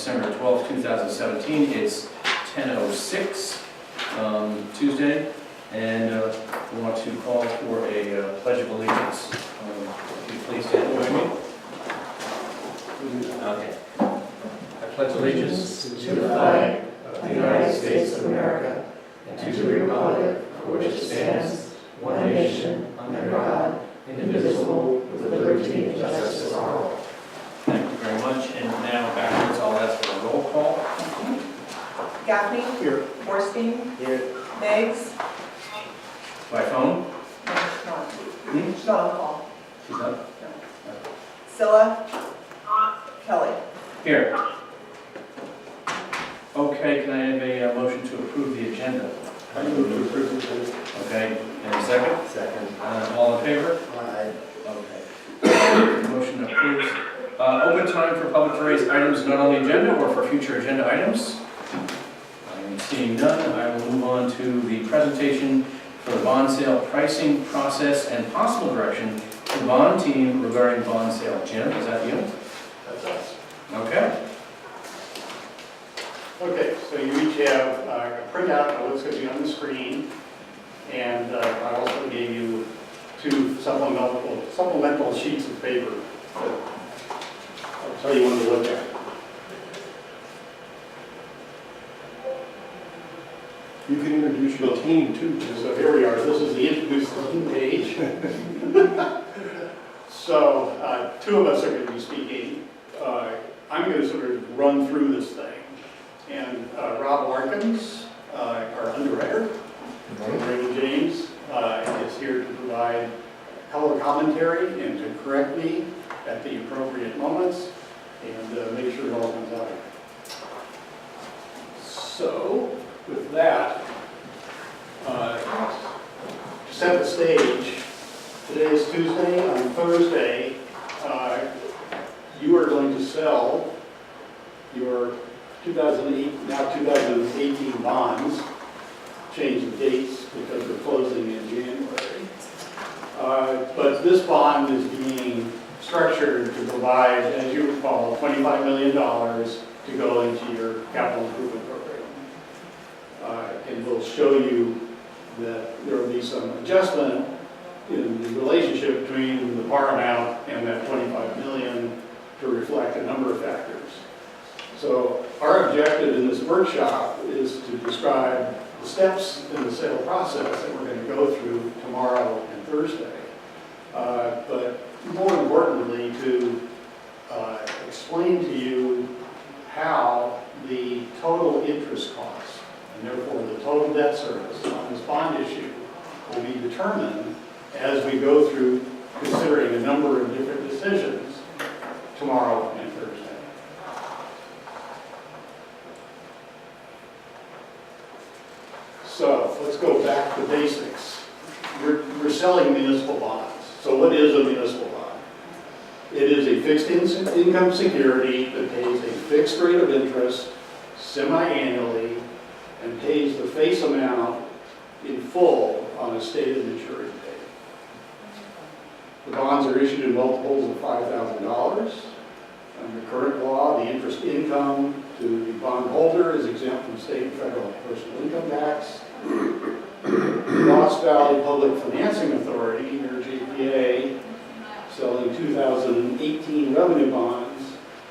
December 12th, 2017. It's 10:06 Tuesday, and we want to call for a Pledge of Allegiance. If you please stand with me. Okay. I pledge allegiance to the flag of the United States of America and to the republic for which it stands, one nation, under God, indivisible, with liberty and justice for all. Thank you very much. And now backwards, I'll ask for a roll call. Gaffney. Here. Borstein. Here. Meggs. By phone? No, she's not. She's not on call. She's up. No. Scylla. Kelly. Here. Okay, can I have a motion to approve the agenda? I move to approve the agenda. Okay, and a second? Second. All in favor? Aye. Okay. Motion approves. Open time for public to raise items not on the agenda or for future agenda items. I'm seeing none. I will move on to the presentation for the bond sale pricing process and possible direction to the bond team regarding bond sale. Jim, is that you? That's us. Okay. Okay, so you each have a printout of what's going to be on the screen, and I also gave you two supplemental sheets of paper that I'll tell you when to look at. You can introduce your team too. So here we are. This is the introduce the team page. So two of us are going to be speaking. I'm going to sort of run through this thing. And Rob Larkins, our underwriter from Raymond James, is here to provide color commentary and to correct me at the appropriate moments and make sure it all comes out. So, with that, to set the stage, today is Tuesday. On Thursday, you are going to sell your 2008, now 2018 bonds, change the dates because they're closing in January. But this bond is being structured to provide, as you recall, $25 million to go into your capital improvement program. And we'll show you that there will be some adjustment in the relationship between the par amount and that $25 million to reflect a number of factors. So our objective in this workshop is to describe the steps in the sale process that we're going to go through tomorrow and Thursday. But more importantly, to explain to you how the total interest costs, and therefore the total debt service on this bond issue, will be determined as we go through considering a number of different decisions tomorrow and Thursday. So let's go back to basics. We're selling municipal bonds. So what is a municipal bond? It is a fixed income security that pays a fixed rate of interest semi-annually and pays the face amount in full on a stated maturity date. The bonds are issued in multiples of $5,000. Under current law, the interest income to the bondholder is exempt from state and federal personal income tax. Lost Valley Public Financing Authority, or JPA, selling 2018 revenue bonds.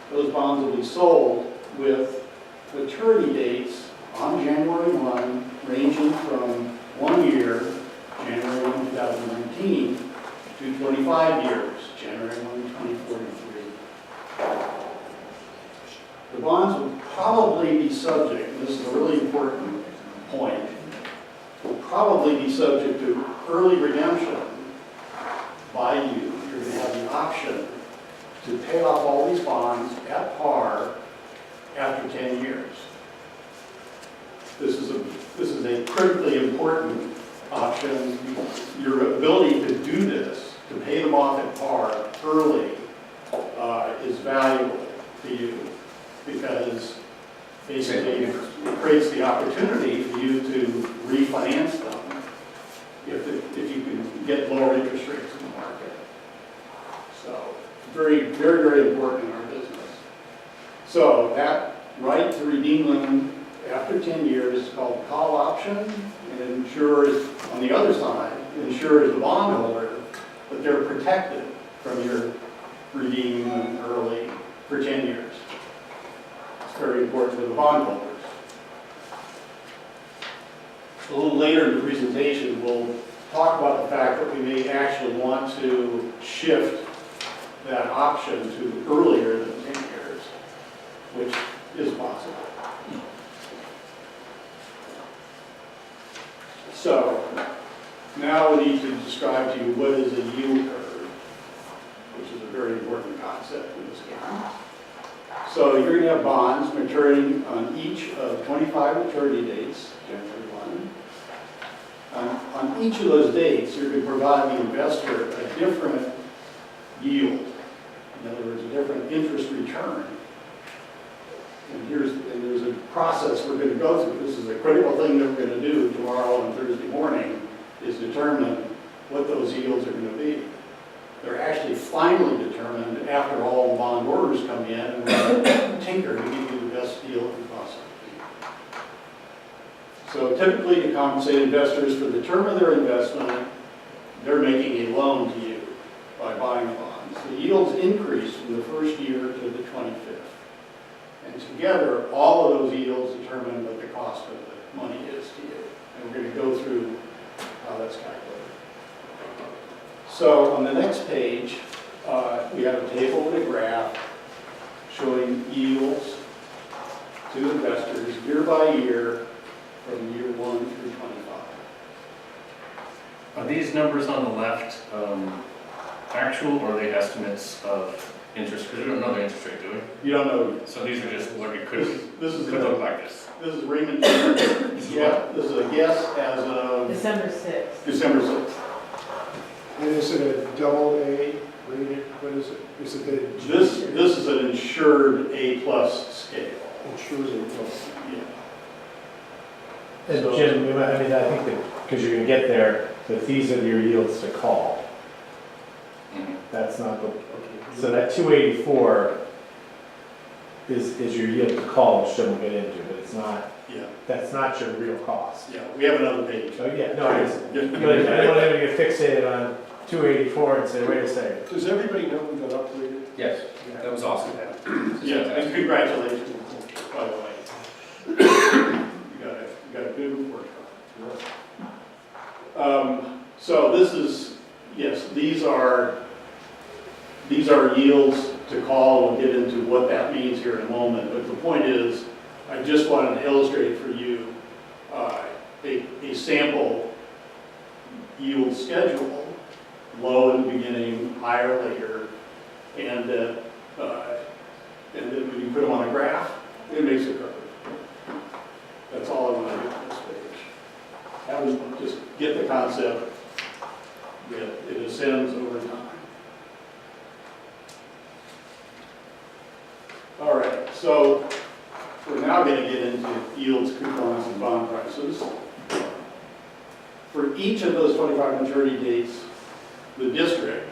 Those bonds will be sold with maturity dates on January 1, ranging from 1 year, January 1, 2019, to 25 years, January 1, 2043. The bonds will probably be subject, and this is a really important point, will probably be subject to early redemption by you. You're going to have the option to pay off all these bonds at par after 10 years. This is a critically important option. Your ability to do this, to pay them off at par early, is valuable to you because basically it creates the opportunity for you to refinance them if you can get lower interest rates in the market. So very, very, very important in our business. So that right to redeem them after 10 years is called call option, and it ensures, on the other side, it ensures the bondholder that they're protected from your redeeming them early for 10 years. It's very important to the bondholders. A little later in the presentation, we'll talk about the fact that we may actually want to shift that option to earlier than 10 years, which is possible. So, now we need to describe to you what is a yield curve, which is a very important concept in this game. So you're going to have bonds maturing on each of 25 maturity dates, January 1. On each of those dates, you're going to provide the investor a different yield. In other words, a different interest return. And there's a process we're going to go through. This is a critical thing that we're going to do tomorrow and Thursday morning, is determine what those yields are going to be. They're actually finally determined after all the bond orders come in, and we're going to tinker to give you the best deal we possibly can. So typically, to compensate investors for the term of their investment, they're making a loan to you by buying the bonds. The yields increase from the first year to the 25th. And together, all of those yields determine what the cost of the money is to you. And we're going to go through how that's calculated. So on the next page, we have a table with a graph showing yields to investors year by year from year 1 through 25. Are these numbers on the left actual, or are they estimates of interest? Because we don't know the interest rate, do we? You don't know. So these are just what it could This is look like this. This is Raymond. Yeah, this is a guess as of December 6th. December 6th. And is it a double A rated? What is it? Is it the This is an insured A+ scale. insurance plus? Yeah. And Jim, I mean, I think that, because you're gonna get there, that these are your yields to call. That's not the, so that 284 is your yield to call, which we'll get into, but it's not, Yeah. that's not your real cost. Yeah. We have another page. So, yeah, no, I just, Yeah. but I don't want anybody to get fixated on 284 and say, wait a second. Does everybody know we got upgraded? Yes, that was awesome. Yeah, and congratulations, by the way. You got a good report. So this is, yes, these are yields to call. We'll get into what that means here in a moment. But the point is, I just wanted to illustrate for you a sample yield schedule, low in the beginning, higher later, and then when you put them on a graph, it makes a curve. That's all I want to do on this page. Have them just get the concept that it ascends over time. All right, so we're now going to get into yields, coupons, and bond prices. For each of those 25 maturity dates, the district,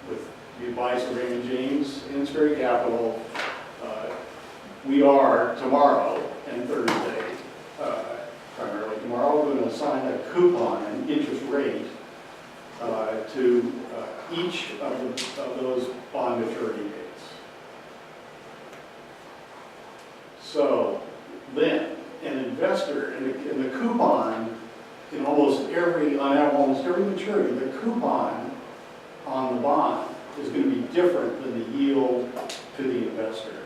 with the advice of Raymond James and Sanitary Capital, we are tomorrow and Thursday, primarily tomorrow, we're going to assign a coupon and interest rate to each of those bond maturity dates. So then, an investor in the coupon, on almost every maturity, the coupon on the bond is going to be different than the yield to the investor.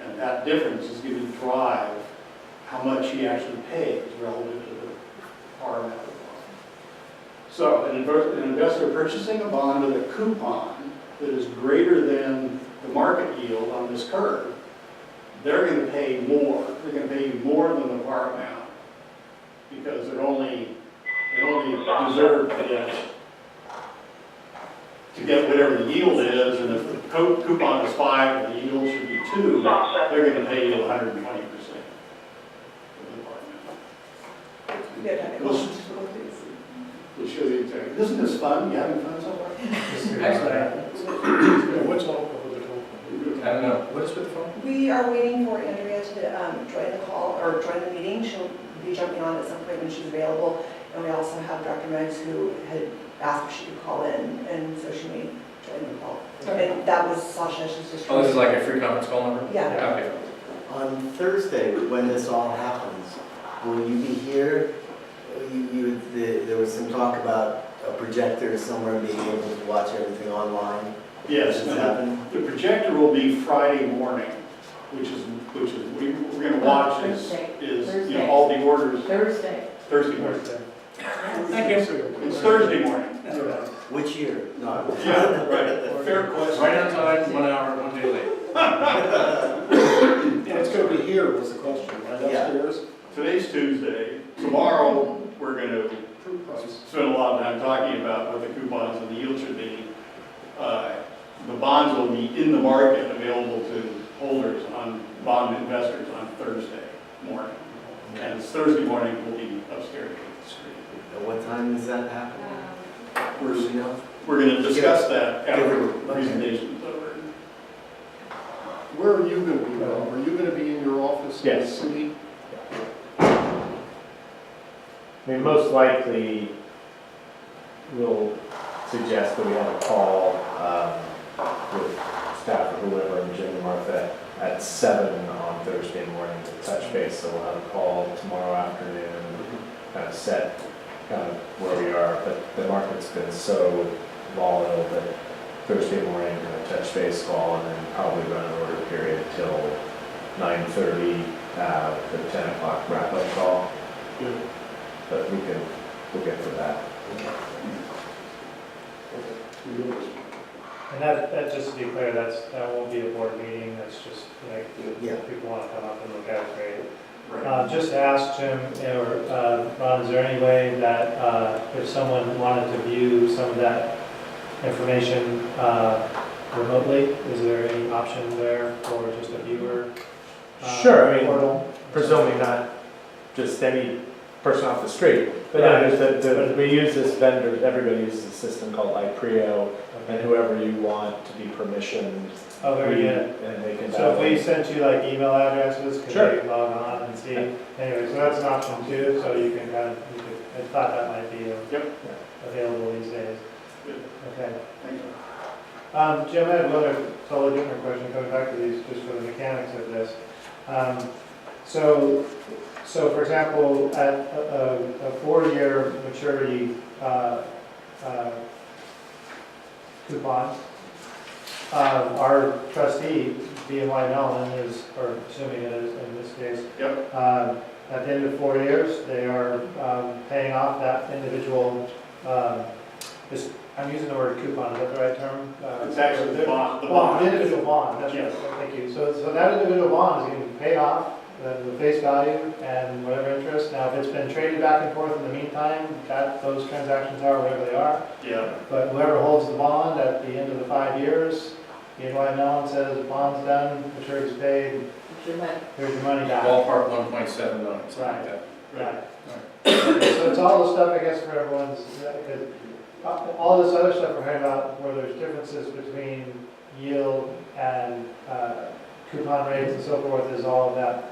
And that difference is going to drive how much he actually pays relative to the par amount of the bond. So an investor purchasing a bond with a coupon that is greater than the market yield on this curve, they're going to pay more. They're going to pay you more than the par amount because they only deserve to get whatever the yield is, and if the coupon is 5 and the yield should be 2, they're going to pay you 120% of the par amount. Yeah, We'll show you exactly. Isn't this fun? You having fun so far? Excellent. What's all over the total? I don't know, what is with the phone? We are waiting for Andrea to join the call, or join the meeting. She'll be jumping on at some point when she's available. And we also have Dr. Meggs, who had asked if she could call in, and so she may join the call. And that was Sasha, she's just. Oh, this is like a free conference call number? Yeah. Okay. On Thursday, when this all happens, will you be here? There was some talk about a projector somewhere being able to watch everything online. Yes, Does this happen? the projector will be Friday morning, which is we're going to watch is you know, all the orders Thursday. Thursday morning. Thank you. It's Thursday morning. Which year? No. Yeah, right. Fair question. Right on time, 1 hour, 1 day late. And it's going to be here, was the question, right Yeah. upstairs? Today's Tuesday. Tomorrow, we're going to spend a lot of time talking about what the coupons and the yield should be. The bonds will be in the market, available to holders, on bond investors on Thursday morning. And it's Thursday morning, we'll be upstairs with the screen. At what time does that happen? We're, Do we know? we're going to discuss that after the presentation's over. Where are you going to be, Rob? Are you going to be in your office in the Yes. city? I mean, most likely, we'll suggest that we have a call with staff or whoever, and Jim and Martha, at 7 on Thursday morning to touch base. So we'll have a call tomorrow afternoon, kind of set kind of where we are. But the market's been so volatile that Thursday morning, touch base call, and then probably run an order period till 9:30, the 10 o'clock wrap-up call. But we'll get to that. And that, just to be clear, that won't be a board meeting, that's just, like, Yeah. if people want to come up and look at it, great. Right. Just to ask Jim, or Ron, is there any way that if someone wanted to view some of that information remotely, is there any option there for just a viewer? Sure, I mean, portal? presumably not just any person off the street, but no, we use this vendor, everybody uses a system called iPrio, and whoever you want to be permissioned, Oh, very good. and they can So if we download. sent you like email addresses, could Sure. they log on and see? Anyway, so that's an option too, so you can kind of, I thought that might be available these days. Good. Okay. Thank you. Jim, I have another totally different question coming back to these, just for the mechanics of this. So for example, at a 4-year maturity coupon, our trustee, BNY Mellon, is, or assuming it is in this case, Yep. at the end of 4 years, they are paying off that individual, I'm using the word coupon, is that the right term? It's actually the bond. The individual bond, that's right, Yes. thank you. So that individual bond is going to be paid off, the face value and whatever interest. Now, if it's been traded back and forth in the meantime, those transactions are whatever they are. Yeah. But whoever holds the bond at the end of the 5 years, BNY Mellon says, bond's done, maturity's paid, here's your money back. Ballpark 1.7 million, something like that. Right. So it's all the stuff, I guess, for everyone's, because all this other stuff we're hearing about, where there's differences between yield and coupon rates and so forth, is all of that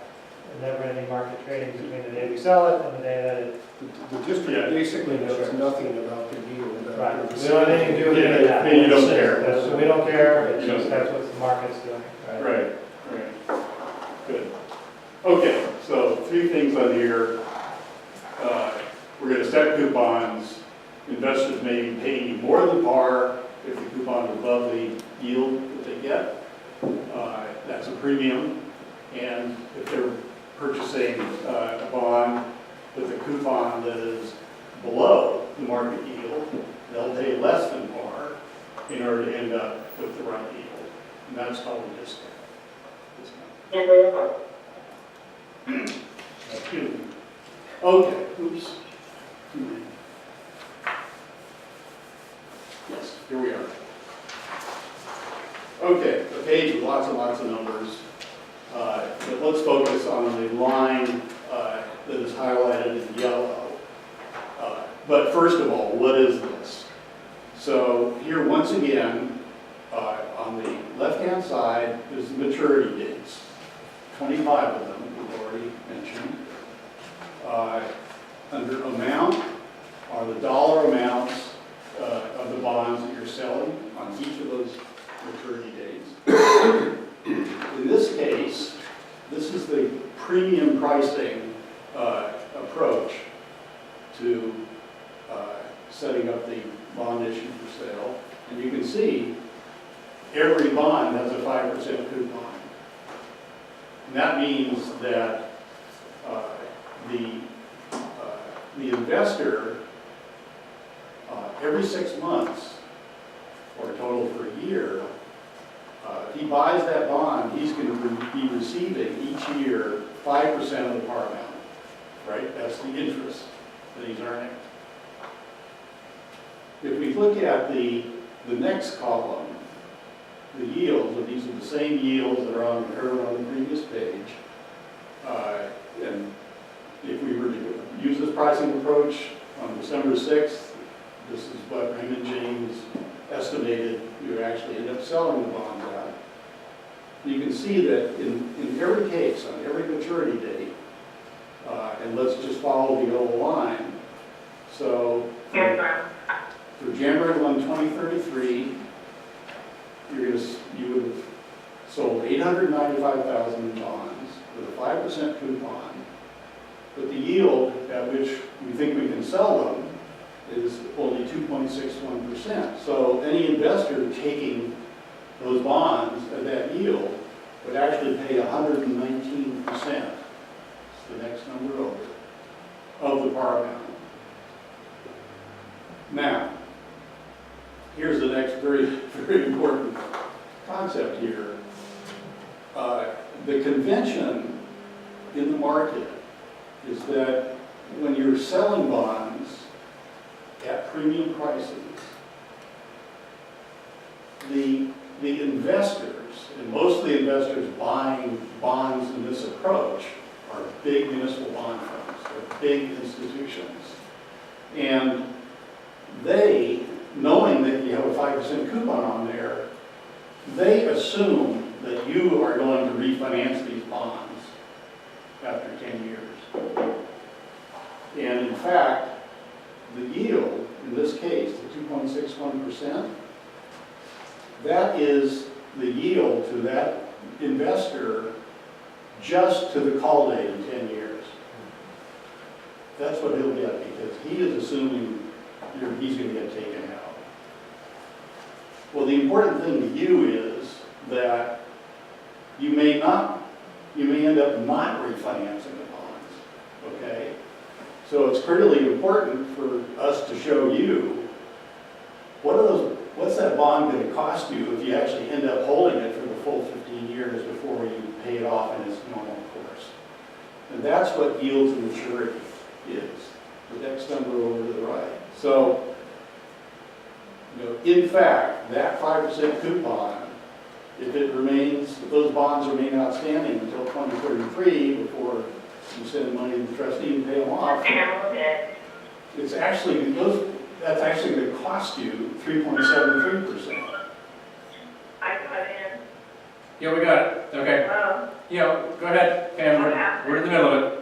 never-ending market trading between the day we sell it and the day that it. The district basically knows nothing about the yield. Right. We don't have anything to do with any of that. Then you don't care. So we don't care, it's You don't just that's what the market's doing. Right. Good. Okay, so 3 things on here. We're going to set coupons. Investors may be paying more than par if the coupon is above the yield that they get. That's a premium. And if they're purchasing a bond with a coupon that is below the market yield, they'll pay less than par in order to end up with the right yield. And that's called a discount. Excuse me. Okay, oops. Yes, here we are. Okay, the page with lots and lots of numbers. But let's focus on the line that is highlighted in yellow. But first of all, what is this? So here, once again, on On the left-hand side is the maturity dates, 25 of them, we've already mentioned. Under amount are the dollar amounts of the bonds that you're selling on each of those maturity dates. In this case, this is the premium pricing approach to setting up the bond issue for sale. And you can see every bond has a 5% coupon. And that means that the investor, every 6 months, or a total for a year, if he buys that bond, he's going to be receiving each year 5% of the par amount, right? That's the interest that he's earning. If we look at the next column, the yields, and these are the same yields that are on the curve on the previous page, and if we were to use this pricing approach on December 6th, this is what Raymond James estimated we would actually end up selling the bonds at. You can see that in every case, on every maturity date, and let's just follow the yellow line. So for January 1, 2033, you would have sold 895,000 in bonds with a 5% coupon, but the yield at which we think we can sell them is only 2.61%. So any investor taking those bonds at that yield would actually pay 119%, it's the next number over, of the par amount. Now, here's the next very, very important concept here. The convention in the market is that when you're selling bonds at premium prices, the investors, and most of the investors buying bonds in this approach, are big municipal bond funds, they're big institutions. And they, knowing that you have a 5% coupon on there, they assume that you are going to refinance these bonds after 10 years. And in fact, the yield, in this case, the 2.61%, that is the yield to that investor just to the call date in 10 years. That's what he'll get, because he is assuming he's going to get taken out. Well, the important thing to you is that you may end up not refinancing the bonds, okay? So it's critically important for us to show you what's that bond going to cost you if you actually end up holding it for the full 15 years before you pay it off in its normal course. And that's what yields to maturity is, the next number over to the right. So, in fact, that 5% coupon, if those bonds remain outstanding until 2033 before you send money to the trustee and pay them off, that's actually going to cost you 3.73%. I got in. Yeah, we got it, okay. Yeah, go ahead, Pam, we're in the middle of it.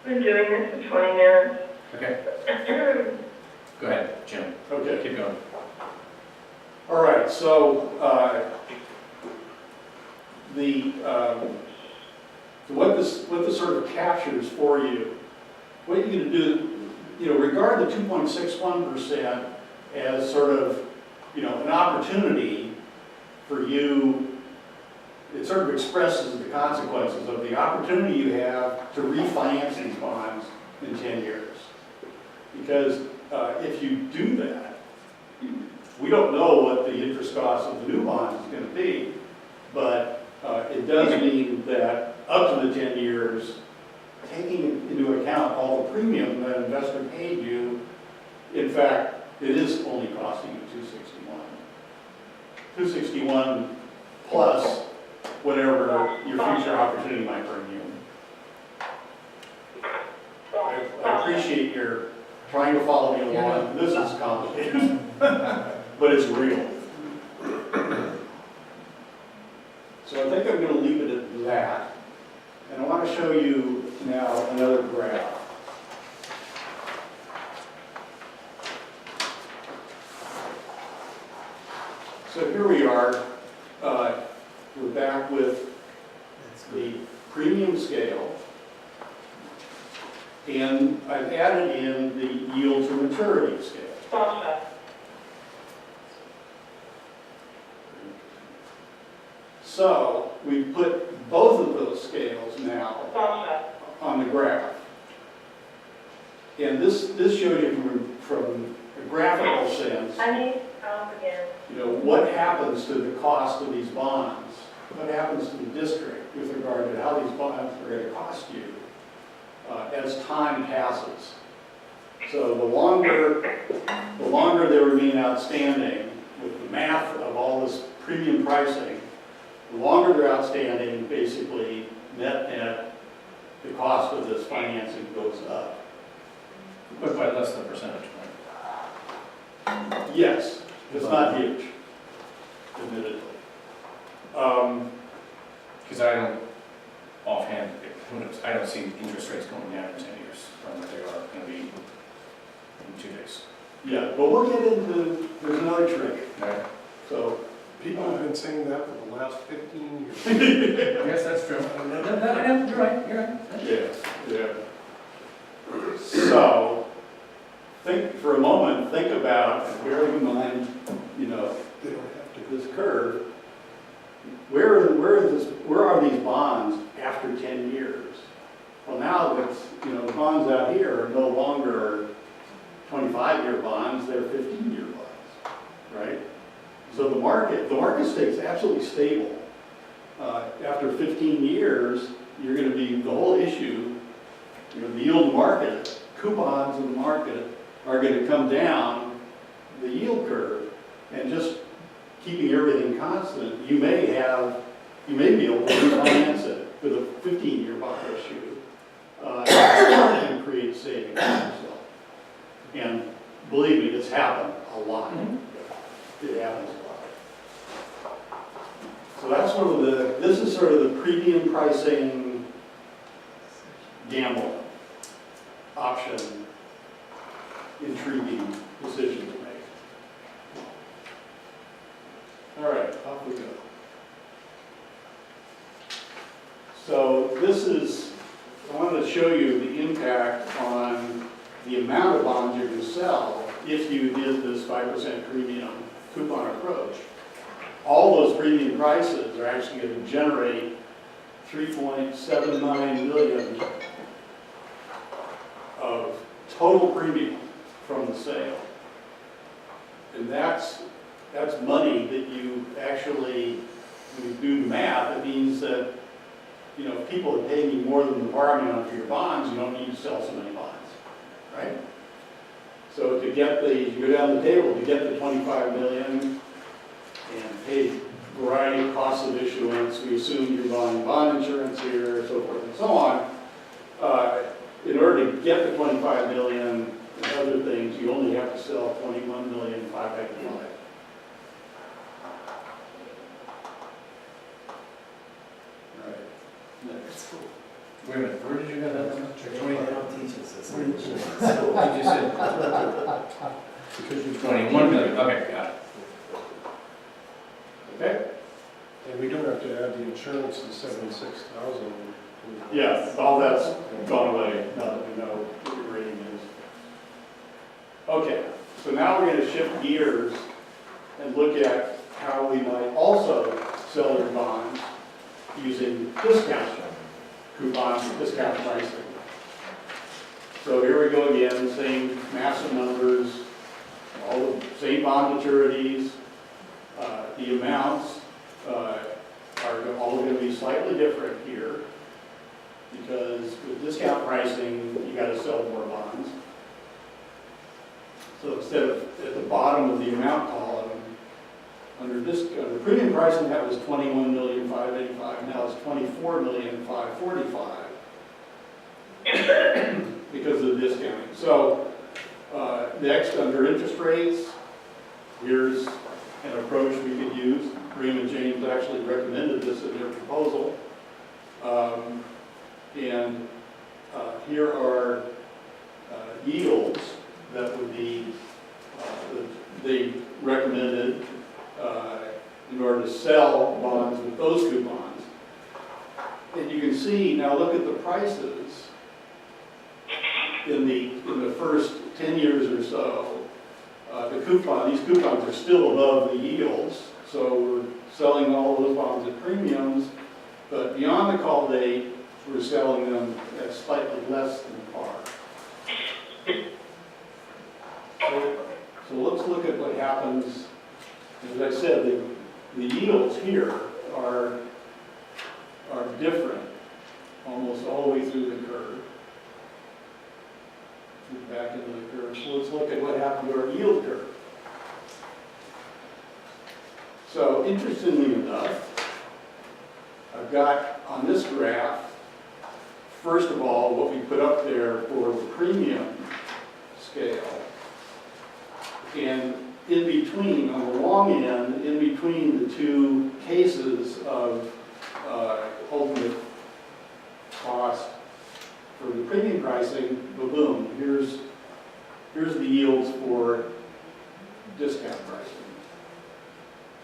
Been doing this for 20 minutes. Okay, go ahead, Jim. Okay. Keep going. All right, so what this sort of captures for you, what you're going to do, regard the 2.61% as sort of, an opportunity for you. It sort of expresses the consequences of the opportunity you have to refinance these bonds in 10 years. Because if you do that, we don't know what the interest cost of the new bonds is going to be, but it does mean that up to the 10 years, taking into account all the premium that an investor paid you, in fact, it is only costing you $261 plus whatever your future opportunity might bring you. I appreciate your trying to follow me along. This is complicated, but it's real. So here we are, we're back with the premium scale. And I've added in the yield to maturity scale. So we've put both of those scales now on the graph. And this shows you from a graphical sense, you know, what happens to the cost of these bonds, what happens to the district with regard to how these bonds are going to cost you as time passes. So the longer they remain outstanding, with the math of all this premium pricing, the longer they're outstanding, basically net, the cost of this financing goes up. But by less than a percentage point. Yes, it's not huge, admittedly. Because I don't, offhand, I don't see interest rates going down in 10 years from what they are going to be in 2 days. Yeah, but we'll get into, there's another trick. Right? So, People have been saying that for the last 15 years. I guess that's true. You're right, you're right. yeah. So, think for a moment, think about, bearing in mind, you know, They don't have to. this curve, where are these bonds after 10 years? Well, now that's, you know, the bonds out here are no longer 25-year bonds, they're 15-year bonds, right? So the market stays absolutely stable. After 15 years, you're going to be, the whole issue, you know, the yield market, coupons in the market are going to come down the yield curve, and just keeping everything constant, you may be able to refinance it with a 15-year bond issue and create savings for yourself. And believe me, it's happened a lot. It happens a lot. So that's this is sort of the premium pricing gamble option, intriguing decision to make. All right, off we go. So I wanted to show you the impact on the amount of bonds you can sell if you did this 5% premium coupon approach. All those premium prices are actually going to generate $3.79 million of total premium from the sale. And that's money that you actually, when you do the math, it means that, you know, if people are paying you more than the par amount for your bonds, you don't need to sell so many bonds, right? So to get you go down the table, to get the 25 million and pay variety of costs of issuance, we assume you're buying bond insurance here, so forth and so on. In order to get the 25 million and other things, you only have to sell 21,585,000. Next. Wait a minute, where did you get that number? They don't teach us this. You just said Because you 21 million, okay, got it. Okay? And we don't have to add the insurance to 76,000. Yeah, all that's gone away now that we know what your rating is. Okay, so now we're going to shift gears and look at how we might also sell your bonds using discount coupons, discount pricing. So here we go again, same massive numbers, all the same bond maturities. The amounts are all going to be slightly different here because with discount pricing, you got to sell more bonds. So instead of at the bottom of the amount column, under premium pricing, that was 21,585,000. Now it's 24,545,000 because of the discounting. So next, under interest rates, here's an approach we could use. Raymond James actually recommended this in their proposal. Here are yields that would be, they recommended to sell bonds with those coupons. And you can see, now look at the prices in the first 10 years or so. These coupons are still above the yields, so we're selling all those bonds at premiums, but beyond the call date, we're selling them at slightly less than par. So let's look at what happens. As I said, the yields here are different almost all the way through the curve. Back into the curve. So let's look at what happened to our yield curve. So interestingly enough, I've got on this graph, first of all, what we put up there for the premium scale. And in between, on the long end, in between the two cases of ultimate cost for the premium pricing, boom, here's the yields for discount pricing.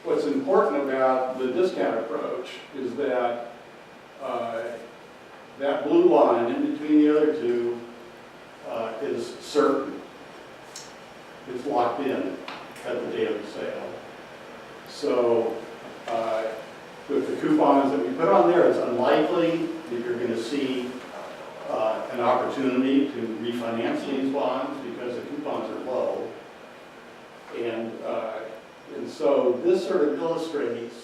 What's important about the discount approach is that that blue line in between the other two is certain. It's locked in at the date of the sale. So with the coupons that we put on there, it's unlikely that you're going to see an opportunity to refinance these bonds because the coupons are low. And so this sort of illustrates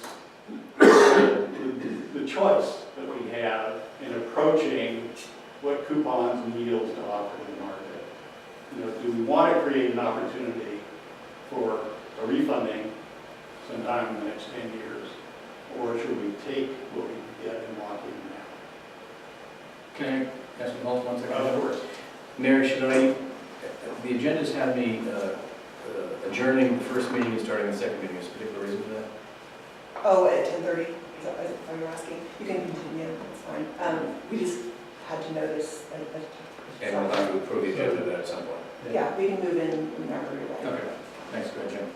the choice that we have in approaching what coupons and yields to offer in the market. You know, do we want to create an opportunity for a refunding sometime in the next 10 years, or should we take what we get and lock in now? Can I ask you hold one second? Of course. Mary, the agendas have me adjourning the first meeting and starting the second meeting. Is there a particular reason for that? Oh, at 10:30, is that what you're asking? You can continue, that's fine. We just had to notice. And we'll have to approve the agenda then at some point. Yeah, we can move in whenever you're ready. Okay, thanks, go ahead, Jim.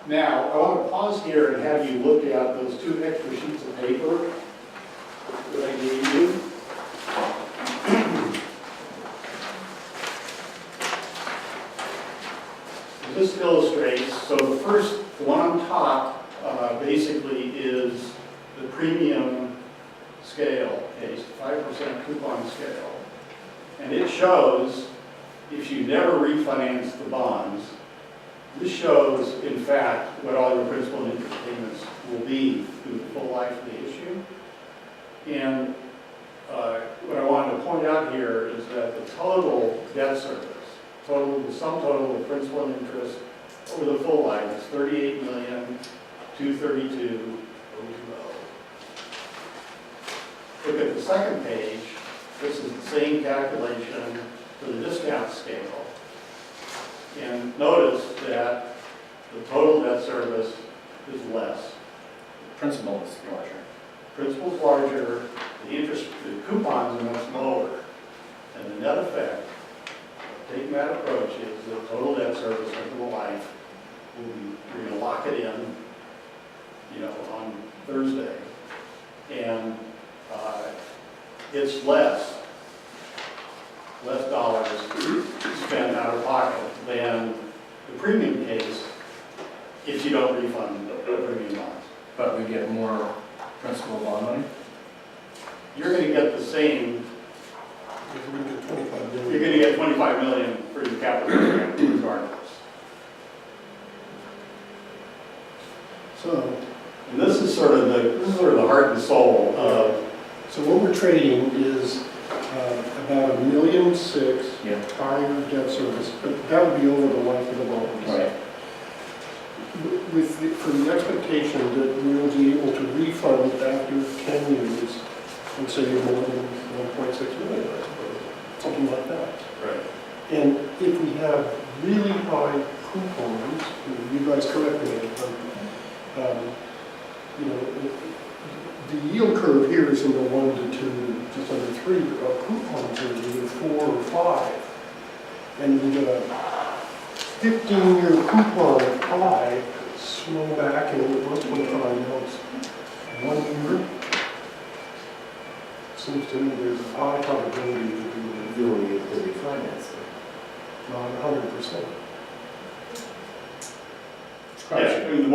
Now, I want to pause here and have you look at those two extra sheets of paper that I gave you. This illustrates, so the first, the one on top, basically is the premium scale case, 5% coupon scale. And it shows, if you never refinance the bonds, this shows, in fact, what all your principal and interest payments will be through the full life of the issue. And what I wanted to point out here is that the total debt service, the sum total of principal and interest over the full life is $38,232,020. Look at the second page. This is the same calculation for the discount scale. And notice that the total debt service is less. Principal is larger. Principal is larger, the coupons are much lower. And the net effect of taking that approach is the total debt service over the life we're going to lock it in, you know, on Thursday. And it's less dollars spent out of pocket than the premium case if you don't refund the premium bonds. But we get more principal bond money? You're going to get the same. You're going to get $25 million for your capital program regardless. So, And this is sort of the heart and soul of. so what we're trading is about $1.6 million Yeah. higher debt service, but that would be over the life of the loans. Right. For the expectation that we will be able to refund after 10 years, and say more than 1.6 million, I suppose, something like that. Right. And if we have really high coupons, you guys correct me if I'm, you know, the yield curve here is in the 1 to 2, just under 3, but our coupons are either 4 or 5. And 15-year coupon at 5, slow back and it was 25, now it's 1 year. Seems to me there's a high probability that we will Doing it to refinance it. not 100%. Yeah, I mean,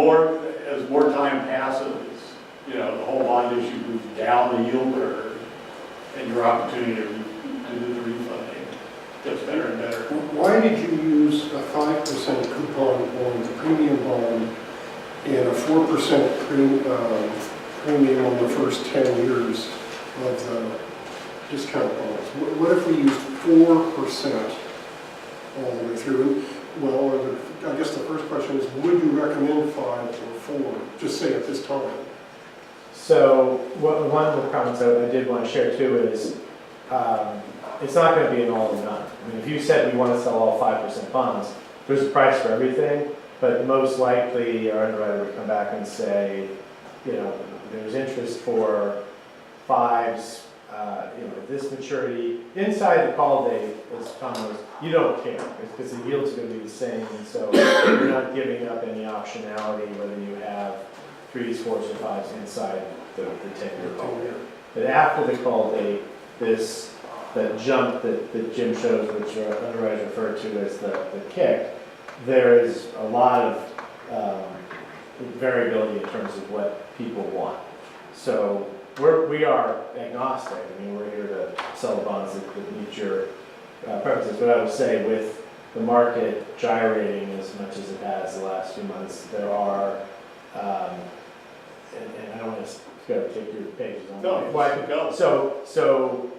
as more time passes, you know, the whole bond issue moves down the yield curve, and your opportunity to do the refunding gets better and better. Why did you use a 5% coupon on the premium bond and a 4% premium on the first 10 years of the discount bonds? What if we used 4% all the way through? Well, I guess the first question is, would you recommend 5 or 4, just say at this time? So one of the comments I did want to share too is it's not going to be an all or none. I mean, if you said you want to sell all 5% bonds, there's a price for everything, but most likely our underwriter would come back and say, you know, there's interest for 5s, you know, this maturity. Inside the call date, as Tom knows, you don't care because the yield's going to be the same, and so you're not giving up any optionality whether you have 3s, 4s, or 5s inside the 10-year call date. But after the call date, that jump that Jim shows, which our underwriters refer to as the kick, there is a lot of variability in terms of what people want. So we are agnostic. I mean, we're here to sell bonds that meet your preferences. But I would say with the market gyrating as much as it has the last few months, there are, and I don't want to go take your pages on No, go. So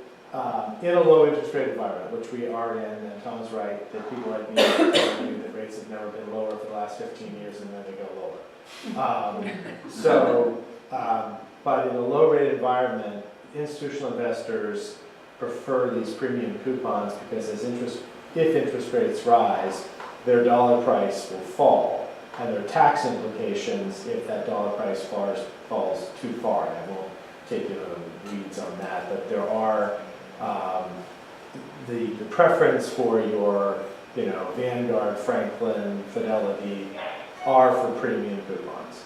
in a low interest rate environment, which we are in, and Tom's right, that people like me are telling you that rates have never been lower for the last 15 years and then they go lower. But in a low rate environment, institutional investors prefer these premium coupons because if interest rates rise, their dollar price will fall. And there are tax implications if that dollar price falls too far. And I won't take you into the weeds on that, but there are the preference for your, you know, Vanguard, Franklin, Fidelity are for premium coupons.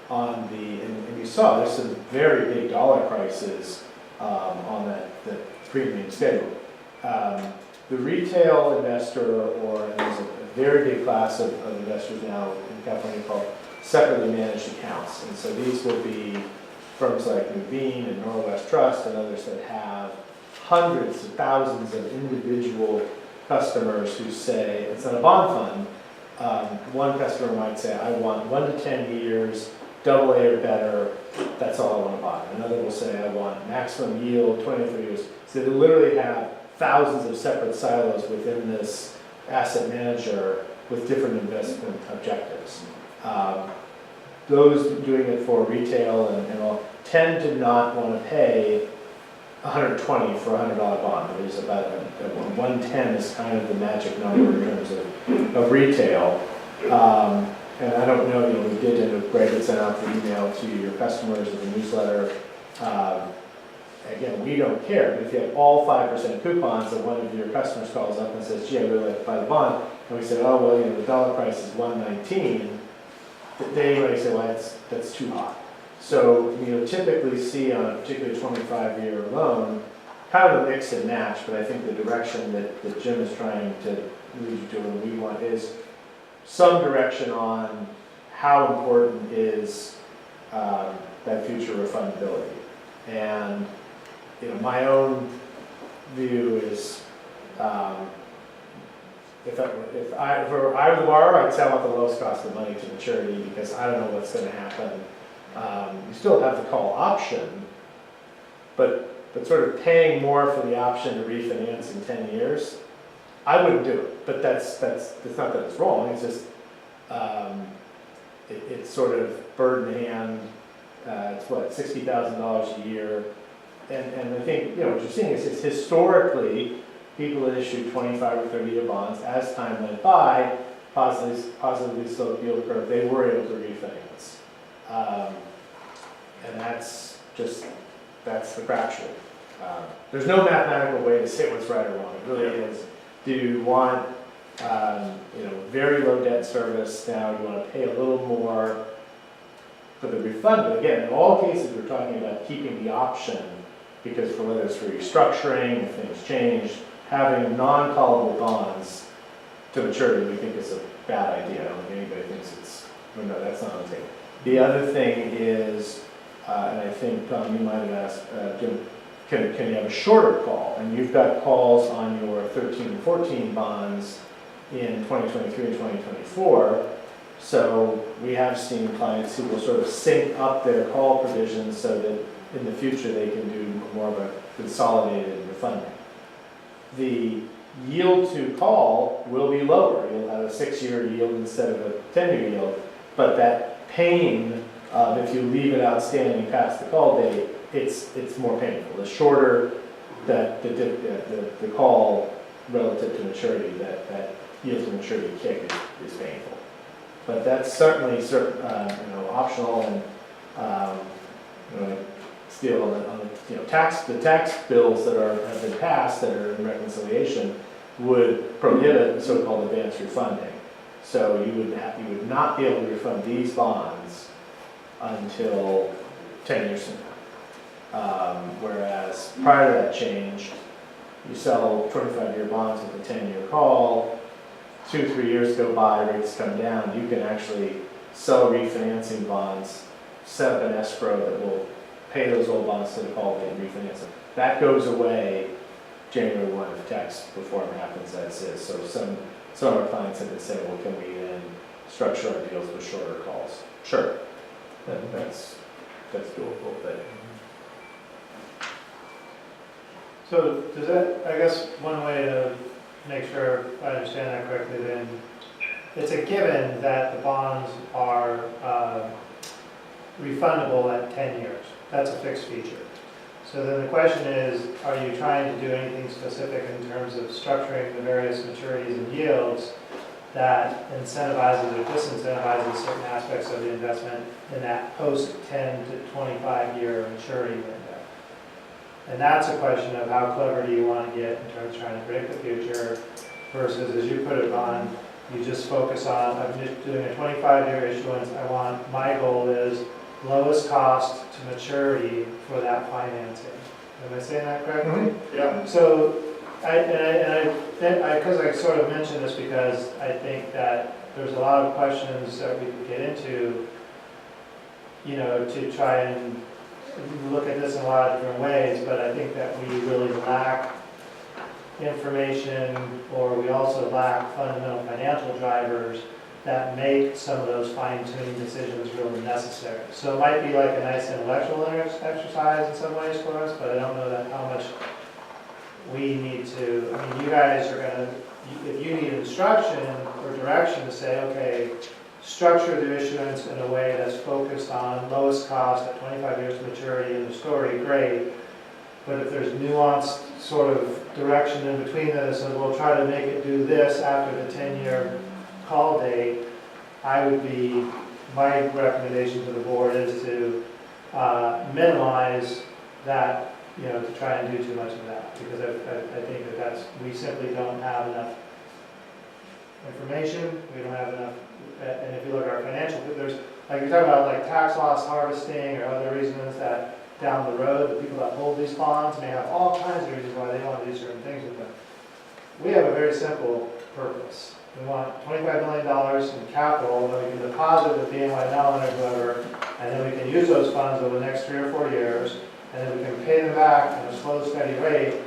And you saw there's some very big dollar prices on the premium schedule. The retail investor, and there's a very big class of investors now in California called separately managed accounts. And so these would be firms like Nuveen and Norwest Trust and others that have hundreds of thousands of individual customers who say, it's not a bond fund. One customer might say, I want 1 to 10 years, AA or better, that's all I want to buy. Another will say, I want maximum yield, 23 years. So they literally have thousands of separate silos within this asset manager with different investment objectives. Those doing it for retail and all tend to not want to pay $120 for a $100 bond. There's about 110 is kind of the magic number in terms of retail. And I don't know, you know, we did, and Greg had sent out the email to your customers of the newsletter. Again, we don't care, but if you have all 5% coupons and one of your customers calls up and says, gee, I really like to buy the bond, and we said, oh, well, you know, the dollar price is $119, they might say, well, that's too high. So, you know, typically see on a particular 25-year loan, kind of a mix and match, but I think the direction that Jim is trying to lead you to and we want is some direction on how important is that future refundability. And, you know, my own view is if I were the borrower, I'd say I want the lowest cost of money to maturity because I don't know what's going to happen. You still have the call option, but sort of paying more for the option to refinance in 10 years, I wouldn't do it. But that's not that it's wrong. It's just it's sort of bird in hand. It's what, $60,000 a year, and I think, you know, what you're seeing is historically people that issued 25 or 30-year bonds as time went by, positively sloped yield curve, they were able to refinance. And that's the crapshoot. There's no mathematical way to say what's right or wrong. It really is, do you want very low debt service, now you want to pay a little more for the refund. But again, in all cases, we're talking about keeping the option, because for whether it's for restructuring, if things change, having non-callable bonds to maturity, we think is a bad idea. I don't think anybody thinks well, no, that's not on the table. The other thing is, and I think, Tom, you might have asked, Jim, can you have a shorter call? And you've got calls on your 13 and 14 bonds in 2023 and 2024. So we have seen clients who will sort of sync up their call provisions so that in the future they can do more of a consolidated refunding. The yield to call will be lower. You'll have a 6-year yield instead of a 10-year yield, but that pain of if you leave it outstanding past the call date, it's more painful. The shorter that the call relative to maturity, that yield to maturity kick is painful. But that's certainly optional, and still on the tax bills that have been passed that are in reconciliation would prohibit so-called advance refunding. So you would not be able to refund these bonds until 10 years from now. Whereas prior to that change, you sell 25-year bonds with a 10-year call, 2-3 years go by, rates come down, you can actually sell refinancing bonds, set up an escrow that will pay those old bonds to the call date and refinance them. That goes away January 1 if tax reform happens as is. So some of our clients have been saying, well, can we then structure our deals with shorter calls? Sure, that's doable, but. So does that, I guess one way to make sure I understand that correctly then, it's a given that the bonds are refundable at 10 years. That's a fixed feature. So then the question is, are you trying to do anything specific in terms of structuring the various maturities and yields that incentivizes or disincentivizes certain aspects of the investment in that post 10 to 25 year maturity window? And that's a question of how clever do you want to get in terms of trying to predict the future versus, as you put it on, you just focus on, I'm just doing a 25-year issuance. My goal is lowest cost to maturity for that financing. Am I saying that correctly? Mm-hmm. Yeah. So, because I sort of mentioned this because I think that there's a lot of questions that we could get into, to try and look at this in a lot of different ways, but I think that we really lack information, or we also lack fundamental financial drivers that make some of those fine-tuning decisions really necessary. So it might be like a nice intellectual exercise in some ways for us, but I don't know that how much we need to, you guys are gonna, if you need instruction or direction to say, okay, structure the issuance in a way that's focused on lowest cost at 25 years to maturity in the story, great. But if there's nuanced sort of direction in between those, and we'll try to make it do this after the 10-year call date, my recommendation to the board is to minimize that, to try and do too much of that, because I think we simply don't have enough information, we don't have enough, and if you look at our financial, you're talking about like tax loss harvesting or other reasons that down the road, the people that hold these bonds may have all kinds of reasons why they want to do certain things with them. We have a very simple purpose. We want $25 million in capital that we can deposit with BNY Mellon or whoever, and then we can use those funds over the next 3 or 4 years, and then we can pay them back at a slow, steady rate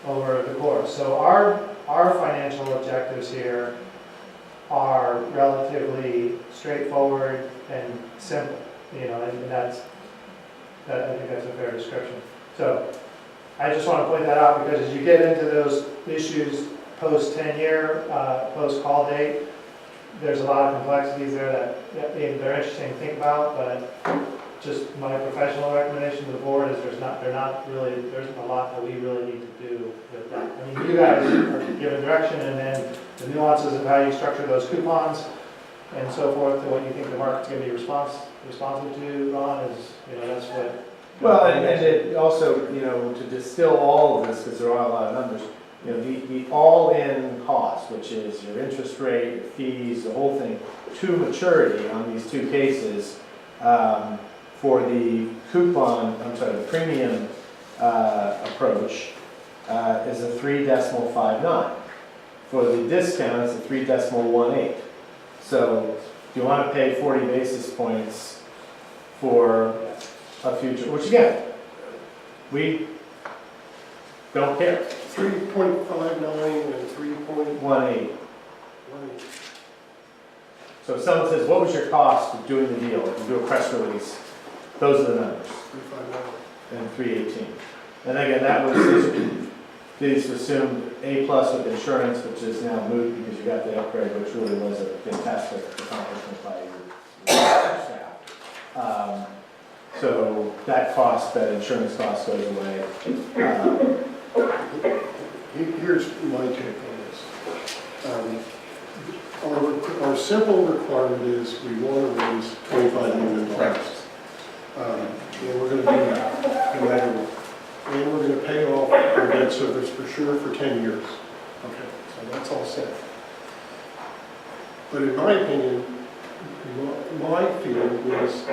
over the course. So our financial objectives here are relatively straightforward and simple, and I think that's a fair description. So I just want to point that out, because as you get into those issues post 10-year, post call date, there's a lot of complexities there that they're interesting to think about, but just my professional recommendation to the board is there isn't a lot that we really need to do with that. You guys are given direction, and then the nuances of how you structure those coupons and so forth, to what you think the market's going to be responsive to, Ron, is, that's what. Well, and it also, to distill all of this, because there are a lot of numbers, you know, the all-in cost, which is your interest rate, your fees, the whole thing, to maturity on these two cases, for the the premium approach is a 3.59. For the discount, it's a 3.18. So you want to pay 40 basis points for a future, which again, we don't care. 3.59 and 3.18. 1.8. So if someone says, what was your cost of doing the deal? You do a press release. Those are the numbers. 3.59. And 3.18. And again, that was, these assumed A+ with insurance, which is now moot because you got the upgrade, which really was a fantastic accomplishment by your staff. So that cost, that insurance cost goes away. Here's my take on this. Our simple requirement is we want to raise $25 million. And we're going to do that no matter what. And we're going to pay off our debt service for sure for 10 years. Okay, so that's all set. But in my opinion, my feeling is I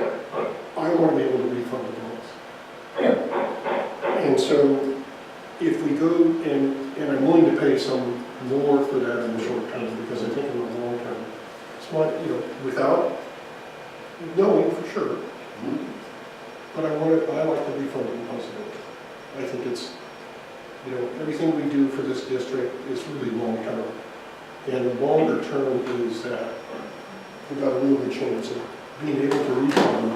want to be able to refund the loans. And so if we go and I'm willing to pay some more for that in the short term because I think in the long term, it's not, without knowing for sure. But I like the refunding possibility. I think it's, everything we do for this district is really long term. And the longer term is that we've got a really good chance of being able to refund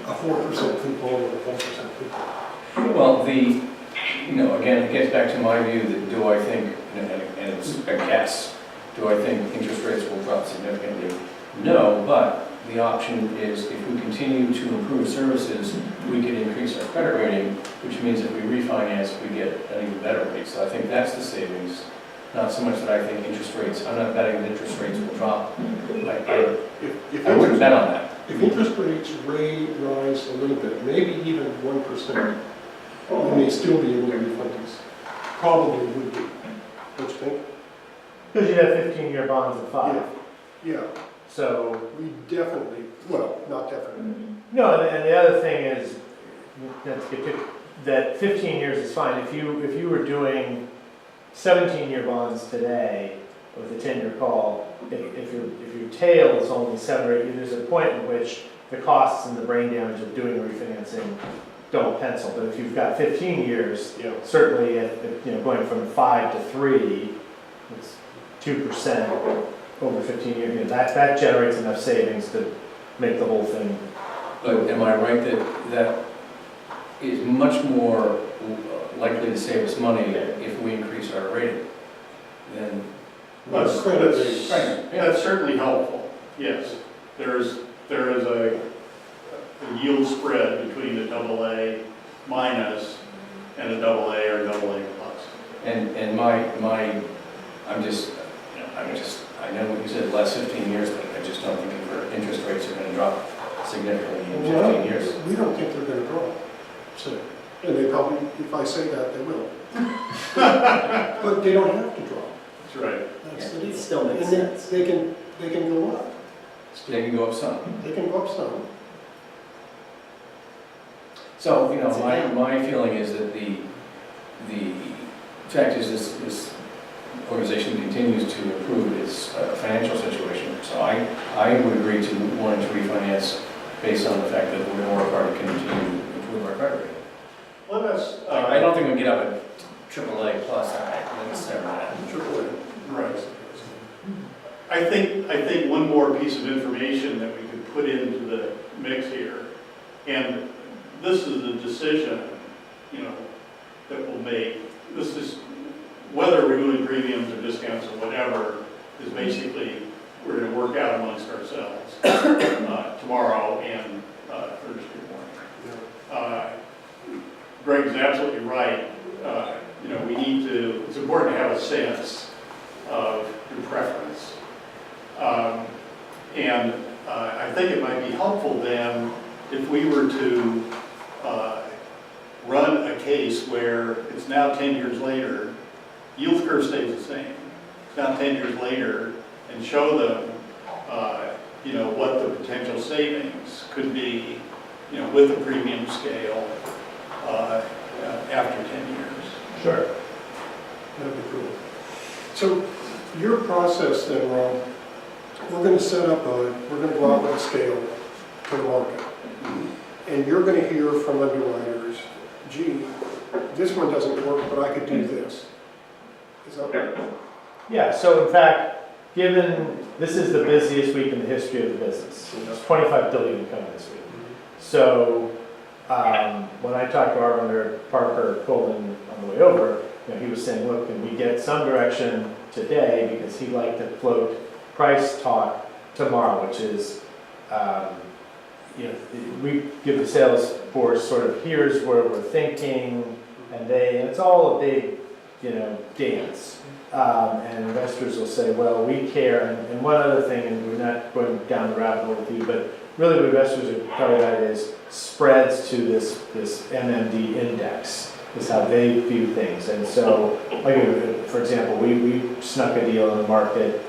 a 4% coupon or a 1% coupon. Well, again, it gets back to my view that do I think, and it's a guess, do I think interest rates will drop significantly? No, but the option is if we continue to improve services, we can increase our credit rating, which means if we refinance, we get an even better rate. So I think that's the savings, not so much that I think interest rates, I'm not betting that interest rates will drop. I wouldn't bet on that. If interest rates rise a little bit, maybe even 1%, we may still be able to refund these. Probably would be. Don't you think? Because you have 15-year bonds at 5. Yeah. So, We definitely, well, not definitely. no, and the other thing is that 15 years is fine. If you were doing 17-year bonds today with a 10-year call, if your tail is only 7 or 8 years, there's a point at which the costs and the brain damage of doing refinancing don't pencil. But if you've got 15 years, certainly going from 5 to 3, it's 2% over 15 years. That generates enough savings to make the whole thing. But am I right that is much more likely to save us money if we increase our rating than? That's Right. that's certainly helpful, yes. There is a yield spread between a AA minus and a AA or AA plus. And I know what you said, the last 15 years, but I just don't think interest rates are going to drop significantly in 15 years. We don't think they're going to drop. So, and they probably, if I say that, they will. But they don't have to drop. That's right. That's the deal. It still makes And then sense. they can go up. They can go up some. They can go up some. So, my feeling is that the fact is this organization continues to improve its financial situation. So I would agree to wanting to refinance based on the fact that we're going to work hard to continue to improve our credit rating. Let us. I don't think we can get up at AAA plus. That's never happened. Right. I think one more piece of information that we could put into the mix here, and this is a decision, that we'll make. This is whether we're doing premiums or discounts or whatever is basically we're going to work out amongst ourselves tomorrow and Thursday morning. Greg's absolutely right. It's important to have a sense of your preference. I think it might be helpful then if we were to run a case where it's now 10 years later yield curve stays the same. Now 10 years later and show them, you know, what the potential savings could be, you know, with a premium scale after 10 years. Sure. That'd be cool. So your process then, Rob, we're going to set up we're going to go out with a scale to the market. And you're going to hear from underwriters, gee, this one doesn't work, but I could do this. Is that right? Yeah, so in fact, given this is the busiest week in the history of the business, there's 25 billion coming this week. So when I talked to our owner, Parker Colvin, on the way over, you know, he was saying, look, can we get some direction today, because he'd like to float price talk tomorrow, which is, you know, we give the sales force sort of, here's where we're thinking, and it's all a big, you know, dance. And investors will say, well, we care, and one other thing, and we're not going down the rabbit hole with you, but really what investors are talking about is spreads to this MMD index, is how they view things. And so, like, for example, we snuck a deal in the market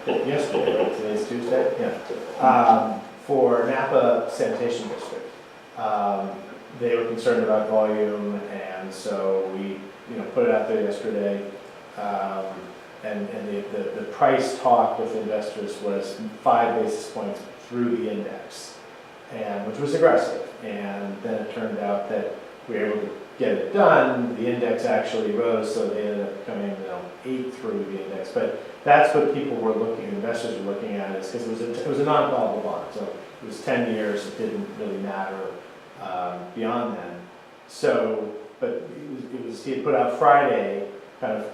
yesterday, right? Today's Tuesday? Yeah. For Napa Sanitation District. They were concerned about volume, and so we, you know, put it out there yesterday. And the price talk with investors was 5 basis points through the index, and which was aggressive. And then it turned out that we were able to get it done. The index actually rose, so they ended up coming, you know, 8 through the index. But that's what people were investors were looking at, is because it was a non-callable bond, so it was 10 years. It didn't really matter beyond then. So, but he had put out Friday kind of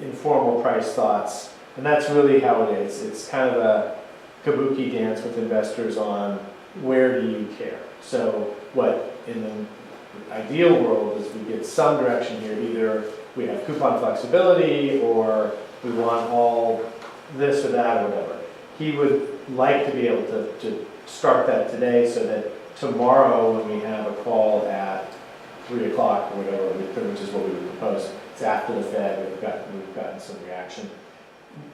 informal price thoughts, and that's really how it is. It's kind of a kabuki dance with investors on where do you care. So what in the ideal world is we get some direction here. Either we have coupon flexibility, or we want all this or that or whatever. He would like to be able to start that today, so that tomorrow when we have a call at 3 o'clock or whatever, which is what we would propose, it's after the Fed, we've gotten some reaction.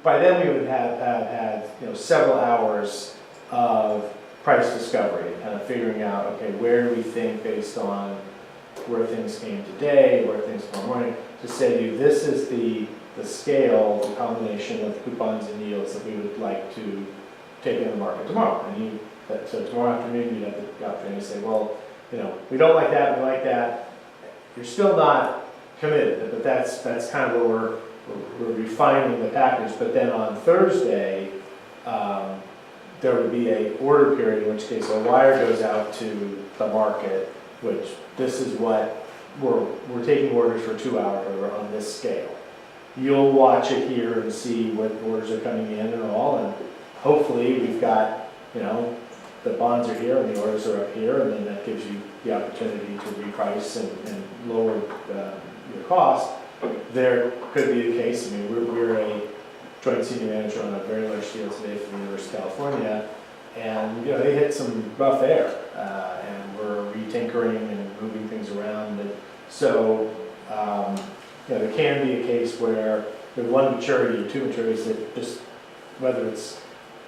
By then we would have had, you know, several hours of price discovery, kind of figuring out, okay, where do we think based on where things came today, where things tomorrow morning, to say to you, this is the scale, the combination of coupons and yields that we would like to take in the market tomorrow. And so tomorrow afternoon you'd have the opportunity to say, well, you know, we don't like that, we like that. You're still not committed, but that's kind of where we're refining the package. But then on Thursday, there would be a order period, in which case a wire goes out to the market, which this is what we're taking orders for 2 hours on this scale. You'll watch it here and see what orders are coming in and all, and hopefully we've got, you know, the bonds are here and the orders are up here, and then that gives you the opportunity to reprice and lower your cost. There could be a case, I mean, we're a joint senior manager on a very large deal today for the University of California, and, you know, they hit some rough air, and we're retinkering and moving things around. And so, you know, there can be a case where there's one maturity or 2 maturities that just, whether it's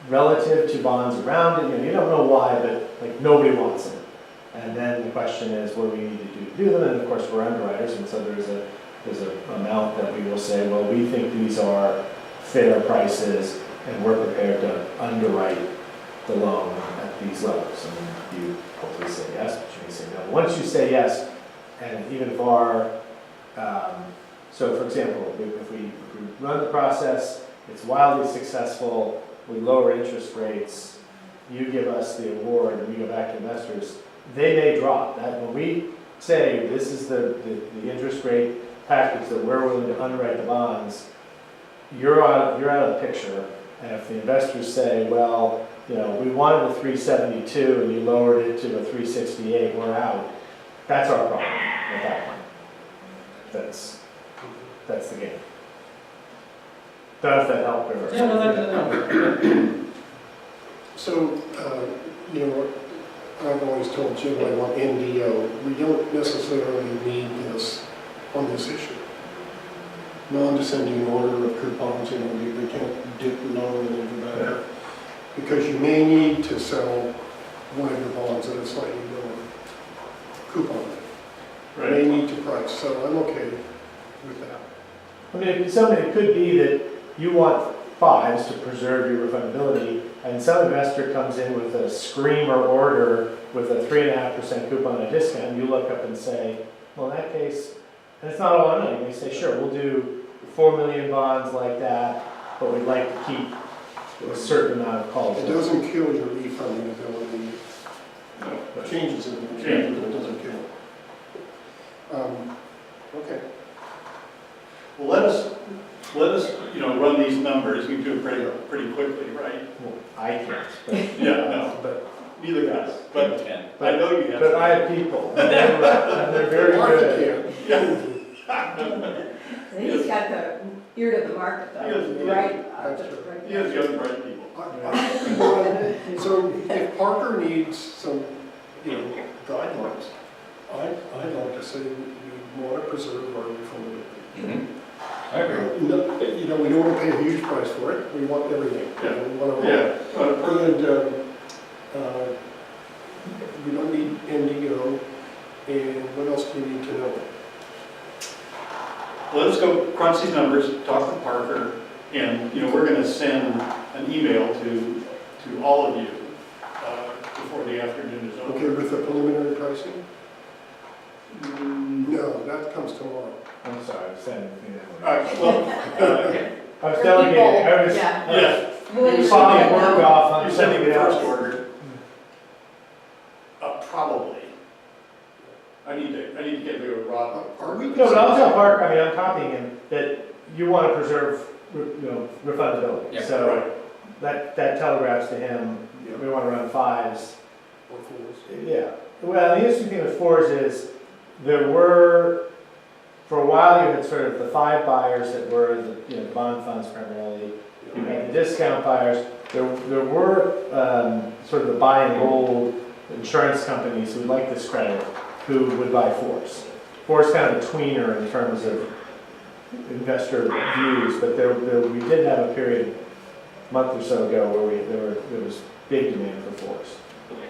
relative to bonds around it, you don't know why, but like nobody wants them. And then the question is, what do we need to do them? And of course, we're underwriters, and so there's an amount that we will say, well, we think these are fair prices, and we're prepared to underwrite the loan at these levels. And you hopefully say yes, but you may say no. Once you say yes, and even if so for example, if we run the process, it's wildly successful, we lower interest rates, you give us the award, and we go back to investors, they may drop. That when we say this is the interest rate package that we're willing to underwrite the bonds, you're out of the picture. And if the investors say, well, you know, we wanted a 372 and you lowered it to a 368, we're out. That's our problem at that point. That's the game. Don't know if that helped or. Yeah, no, that. So, you know, I've always told Jim I want NDO. We don't necessarily need this on this issue. non-descending order of coupons, you know, they can't dip lower and then go back up. Because you may need to sell one of your bonds at a slightly lower coupon. You may need to price, so I'm okay with that. I mean, it could be that you want 5s to preserve your refundability, and some investor comes in with a screamer order with a 3.5% coupon and a discount, you look up and say, well, in that case, and it's not all or nothing, they say, sure, we'll do 4 million bonds like that, but we'd like to keep a certain amount of calls. It doesn't kill your refunding ability. No, it changes it, but it doesn't kill it. Okay. Well, let us, run these numbers, we do it pretty quickly, right? Well, I can't, but, Yeah, no, but, neither guys, but Ken. I know you have. but I have people, and they're very good. Yeah. He's got the ear to the market though, Yes, right? that's true. He has young, bright people. So if Parker needs some, guidelines, I'd like to say we want to preserve our refundability. I agree. We don't want to pay a huge price for it. We want everything. Yeah. We want to. Yeah. And we don't need NDO. And what else do we need to know? Let us go crunch these numbers, talk to Parker, and, we're going to send an email to all of you before the afternoon is over. Okay, with the preliminary pricing? No, that comes tomorrow. I'm sorry, I'm sending you All that. right, well, I was delegating, I was, Yeah. yeah, We'll you saw me work off on you're sending the something first else. order. Probably. I need to get there with Rob. Are we? No, but I'll tell Parker, I'm copying him, that you want to preserve, refundability. Yeah, So Right. that telegraphs to him, Yeah. we want to run 5s. Or fours. Yeah, well, the interesting thing with 4s is, there were, for a while you had sort of the 5 buyers that were the bond funds primarily, you had the discount buyers, there were sort of the buy and hold insurance companies who like this credit, who would buy 4s. 4's kind of a tweener in terms of investor views, but we did have a period, a month or so ago, where there was big demand for 4s. Okay.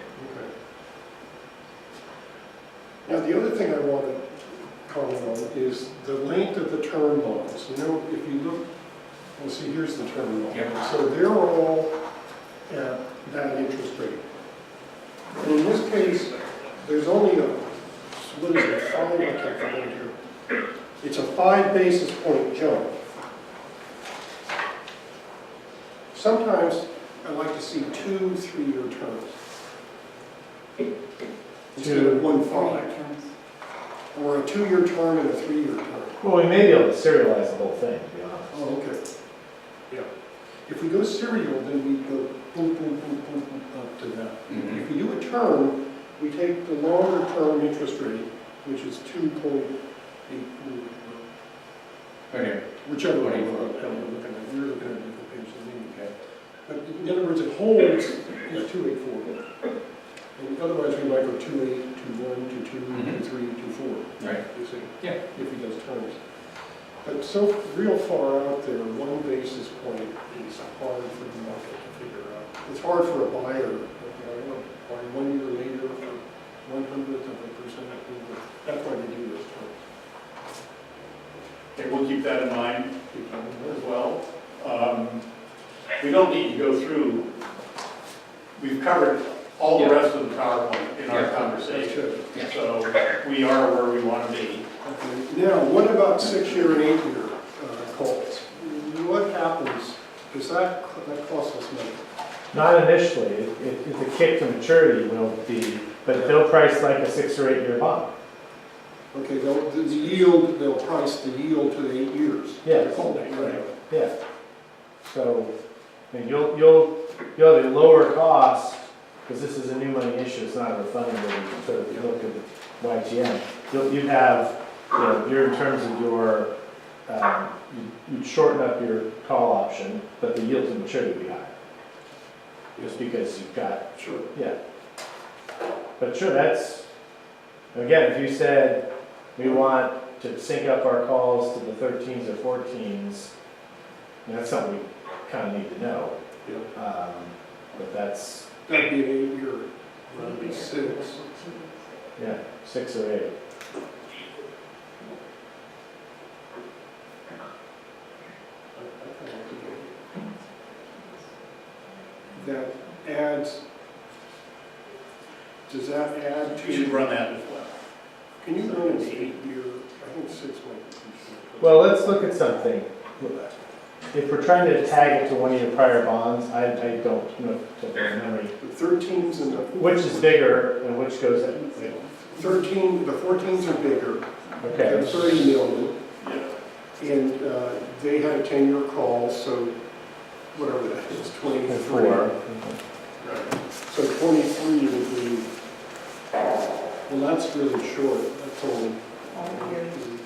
Now, the other thing I want to comment on is the length of the term bonds. If you look, well, see, here's the term bond. Yep. So they're all at that interest rate. And in this case, there's only what is it, 5, I can't find it here. It's a 5 basis point jump. Sometimes I like to see 2 3-year terms. Instead of 1 5. Or a 2-year term and a 3-year term. Well, we may be able to serialize the whole thing, to be honest. Oh, okay. Yeah. If we go serial, then we go boom, boom, boom, boom, boom, up to that. Mhm. If we do a term, we take the longer term interest rate, which is 2.8, Okay. whichever one you're looking at. You're looking at a different page than me. Okay. But in other words, it holds 2.84. And otherwise, we might go 2.8, 2.1, 2.2, 2.3, 2.4. Right. You see? Yeah. If he does terms. But so real far out there, 1 basis point is hard for the market to figure out. It's hard for a buyer, buy 1 year later for 1/100th of a percent. That's why they do those terms. Okay, we'll keep that in mind as well. We don't need to go through, we've covered all the rest of the PowerPoint in our Yeah. conversation. Yeah. So we are where we want to be. Okay. Now, what about 6-year and 8-year calls? What happens? Does that cost us money? Not initially, the kick to maturity will be, but they'll price like a 6 or 8 year bond. Okay, the yield, they'll price the yield to the 8 years. Yes. The call date, right? Yeah. So, I mean, you'll have a lower cost, because this is a new money issue, it's not a refunding where you sort of look at YTM. You'd have, in terms of your, you'd shorten up your call option, but the yield to maturity would be higher. Just because you've got, Sure. yeah. But sure, again, if you said, we want to sync up our calls to the 13s or 14s, that's something we kind of need to know. But that's, That'd be an 8-year, that'd be 6. yeah, 6 or 8. That adds, does that add You should to, run that as well. can you run an 8-year, I think 6 might be too short. Well, let's look at something. If we're trying to tag it to one of your prior bonds, I don't know to memory. The 13s and the, Which is bigger and which goes at, 13, the 14s are bigger, they're okay. 30 million, Yeah. and they had a 10-year call, so whatever that is, 23. 4. Right. So 23 would be, well, that's really short, that's only 2,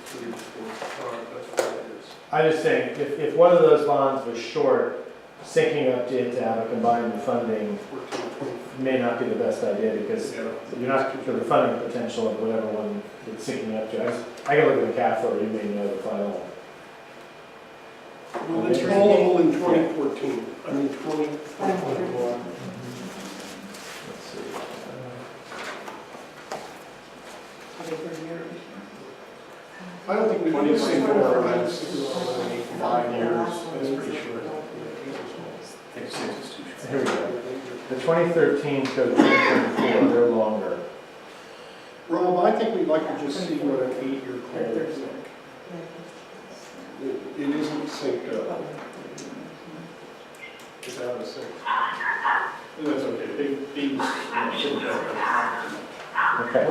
3, 4, 5, that's what it is. I'm just saying, if one of those bonds was short, syncing up to have a combined funding 14, 20. may not be the best idea because you're not sure the funding potential of whatever one it's syncing up to. I can look at the cap flow, you may know the final. Well, it's callable in 2014, I mean 2024. Let's see. I don't think we can say more, that's 5 years, that's pretty short. I think 6 is too short. Here we go. The 2013 to 2024, they're longer. Rob, I think we'd like to just see what an 8-year call looks like. It isn't synced up. It's out of sync. That's okay, big, Okay.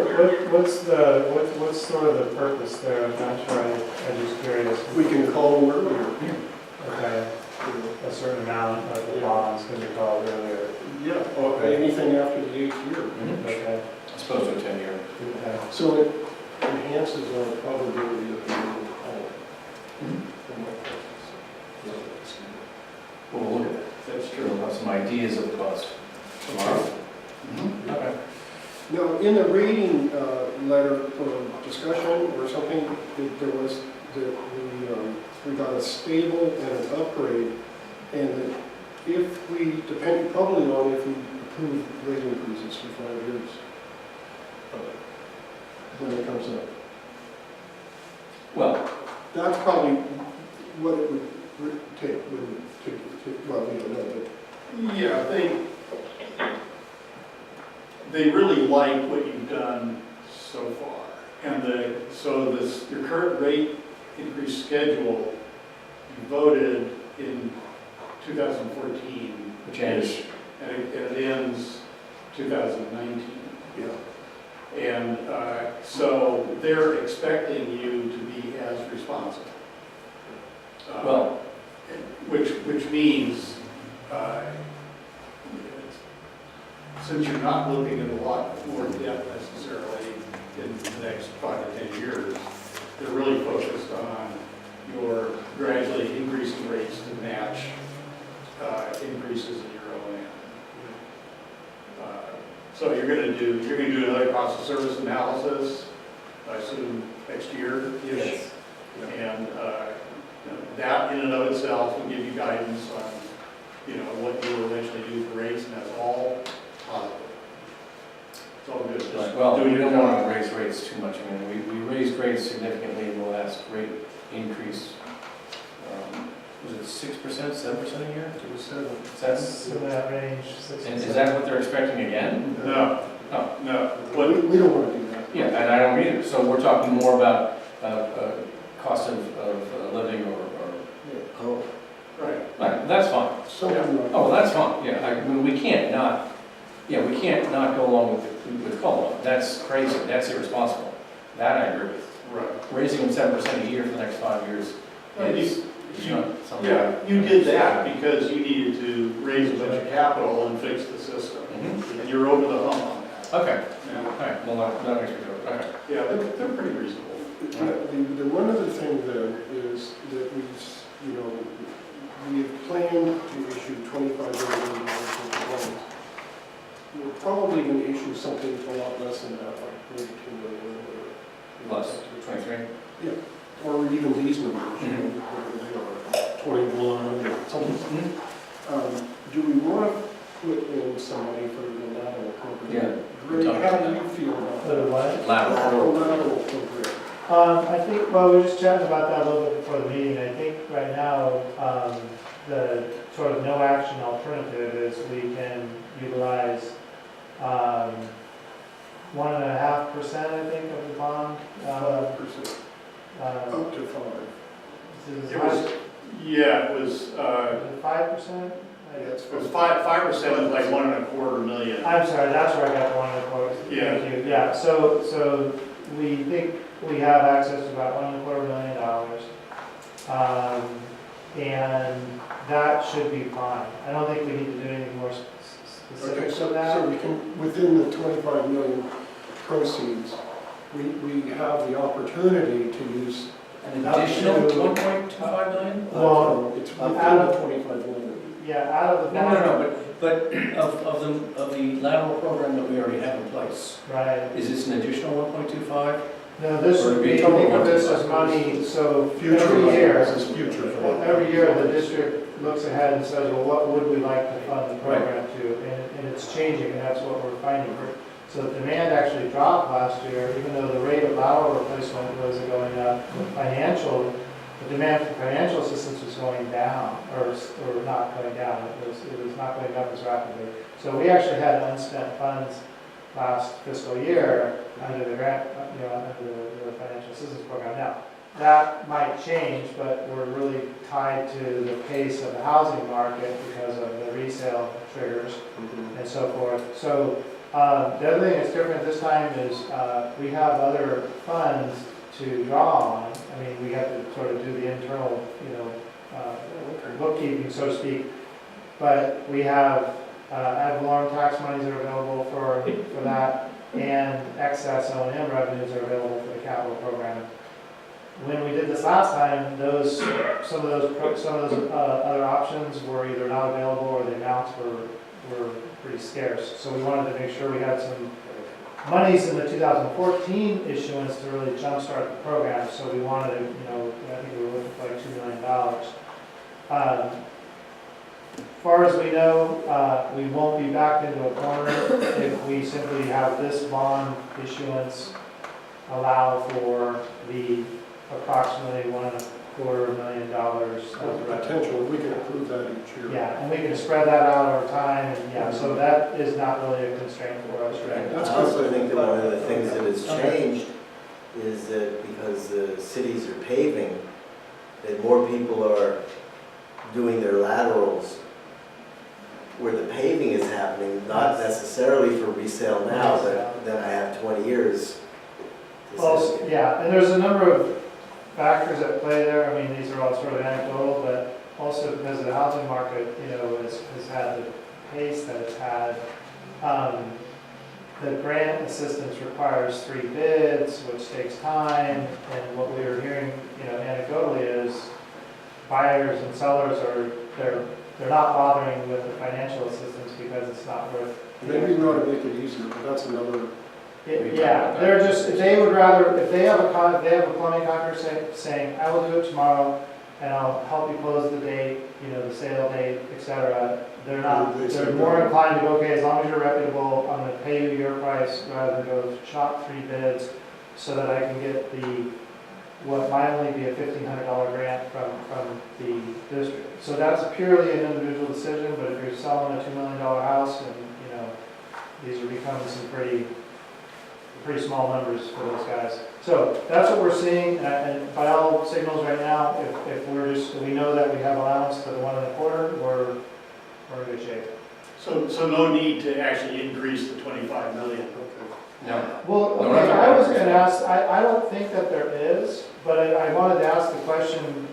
What's sort of the purpose there? I'm not sure, I'm just curious. We can call them earlier. Okay, a certain amount of the bonds can be called earlier. Yeah, or anything after the 8th year. Okay. As opposed to a 10-year. Okay. So it enhances our probability of being called. Well, we'll look at that. That's We'll have some ideas of the cost tomorrow. Okay. Now, in the rating letter for discussion or something, there was we got a stable and an upgrade, and that if we, depend probably on if we approve rate increases for 5 years, when it comes up. Well, That's probably what it would take, well, we don't know, but Yeah, they really like what you've done so far. And your current rate increase schedule, you voted in 2014. which ends, And it ends 2019. yeah. And so they're expecting you to be as responsible. well, Which means, since you're not looking at a lot more debt necessarily in the next 5 or 10 years, they're really focused on your gradually increasing rates to match increases in your O&M. So you're going to do another cost of service analysis, I assume next year-ish. Yes. And that in and of itself will give you guidance on, what you will eventually do for rates, and that's all positive. It's all good. Just right, well, doing we don't your want job. to raise rates too much. I mean, we raised rates significantly in the last rate increase. Was it 6%, 7% a year? It was 7. That's, In that range, 6 and is that what they're expecting again? No, Oh, no. We don't want to do that. yeah, and I don't either. So we're talking more about cost of living or, Oh, Right. right, that's fine. something like. Oh, well, that's fine, yeah, I mean, we can't not go along with COLA. That's crazy, that's irresponsible. That I agree with. Right. Raising them 7% a year for the next 5 years is not something. Yeah, you did that because you needed to raise a bunch of capital and fix the system. Mhm. And you're over the hump on that. Okay, Yeah. all right, well, that makes me feel, okay. Yeah, they're pretty reasonable. The one other thing then is that we have planned to issue $25 billion worth of bonds. We're probably going to issue something a lot less than that, like 32 million or whatever. Plus 23? Yeah, even these numbers, you know, whatever they are, 21 or something. Do we want to put in some money for the lateral program? Yeah. Greg, how do you feel about For the that? what? Lateral. Lateral program. I think, well, we were just chatting about that a little bit before the meeting. I think right now, the sort of no action alternative is we can utilize 1.5%, I think, of the bond. 5%, up to 5. Is It was, yeah, it was, it 5%? That's it was 5% is like 1.25 million. I'm sorry, that's where I got the 1.25. Yeah. Thank you. Yeah, so we think we have access to about $1.25 million. And that should be fine. I don't think we need to do anything more Okay, specific so than that. we can, within the 25 million proceeds, we have the opportunity to use. An additional 1.25 million? Well, It's out within the of- 25 million. Yeah, out of the No, bond. no, no, but of the lateral program that we already have in place, Right. is this an additional 1.25? No, this Or would it'd be, be total think of this 1.25. as money, so Future, every year, this is future. every year the district looks ahead and says, well, what would we like to fund the program to? And it's changing, and that's what we're finding. So the demand actually dropped last year, even though the rate of lateral replacement was going up. The demand for financial assistance was going down, or not going down, it was not going up as rapidly. So we actually had unspent funds last fiscal year under the grant, under the financial assistance program. Now, that might change, but we're really tied to the pace of the housing market because of the resale triggers and so forth. So the other thing that's different this time is we have other funds to draw on. I mean, we have to sort of do the internal, bookkeeping, so to speak. But we have ad valorem tax monies that are available for that, and excess O&M revenues are available for the capital program. When we did this last time, some of those other options were either not available or the amounts were pretty scarce. So we wanted to make sure we had some monies in the 2014 issuance to really jumpstart the program. So we wanted to, I think we were looking for like $2 million. As far as we know, we won't be backed into a corner if we simply have this bond issuance allow for the approximately $1.25 million of revenue. Potential, we can approve that each year. Yeah, and we can spread that out over time, and yeah, so that is not really a constraint for us, right? That's I also good. think that one of the things that has changed is that because the cities are paving, that more people are doing their laterals where the paving is happening, not necessarily for resale now, but then I have 20 years. to Well, sell. yeah, and there's a number of factors at play there. I mean, these are all sort of anecdotal, but also because of the housing market, has had the pace that it's had. The grant assistance requires 3 bids, which takes time, and what we are hearing, anecdotally is buyers and sellers they're not bothering with the financial assistance because it's not worth. Maybe we ought to make it easier, but that's another. Yeah, they would rather, if they have a plumbing contractor saying, I will do it tomorrow, and I'll help you close the date, the sale date, etc. They're more inclined to go, okay, as long as you're reputable, I'm gonna pay you your price rather than go shop 3 bids so that I can get what might only be a $1,500 grant from the district. So that's purely an individual decision, but if you're selling a $2 million house and, these are becoming some pretty small numbers for those guys. So that's what we're seeing, and by all signals right now, if we know that we have allowance for the 1.25, we're in good shape. So no need to actually increase the 25 million. No. Well, No, okay, no, I was no. gonna ask, I don't think that there is, but I wanted to ask the question,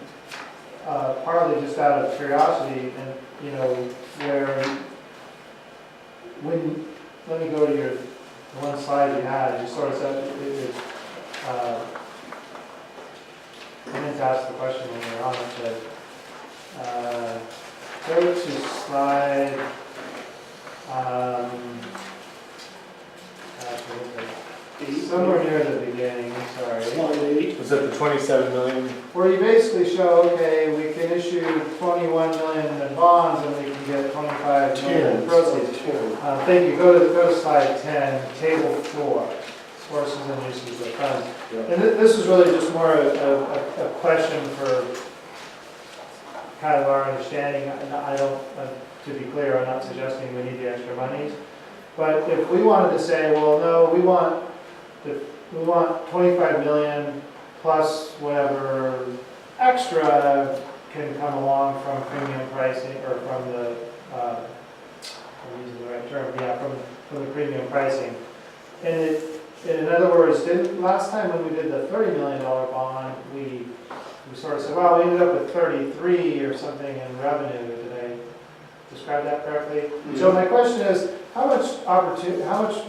partly just out of curiosity, and, let me go to your one slide you had, you sort of said, I meant to ask the question when you were on it, but, go to slide, somewhere near the beginning, sorry. Slide 8. Was that the 27 million? Where you basically show, okay, we can issue 21 million in bonds and we can get 25 million in 10, proceeds. slide 10. Thank you, go to slide 10, table 4, sources and uses of funds. Yeah. And this is really just more a question for kind of our understanding. I don't, to be clear, I'm not suggesting we need the extra monies. But if we wanted to say, well, no, we want 25 million plus whatever extra can come along from premium pricing, or from the, I'm using the right term, yeah, from the premium pricing. And in other words, last time when we did the $30 million bond, we sort of said, well, we ended up with 33 or something in revenue. Did I describe that correctly? So my question is, how much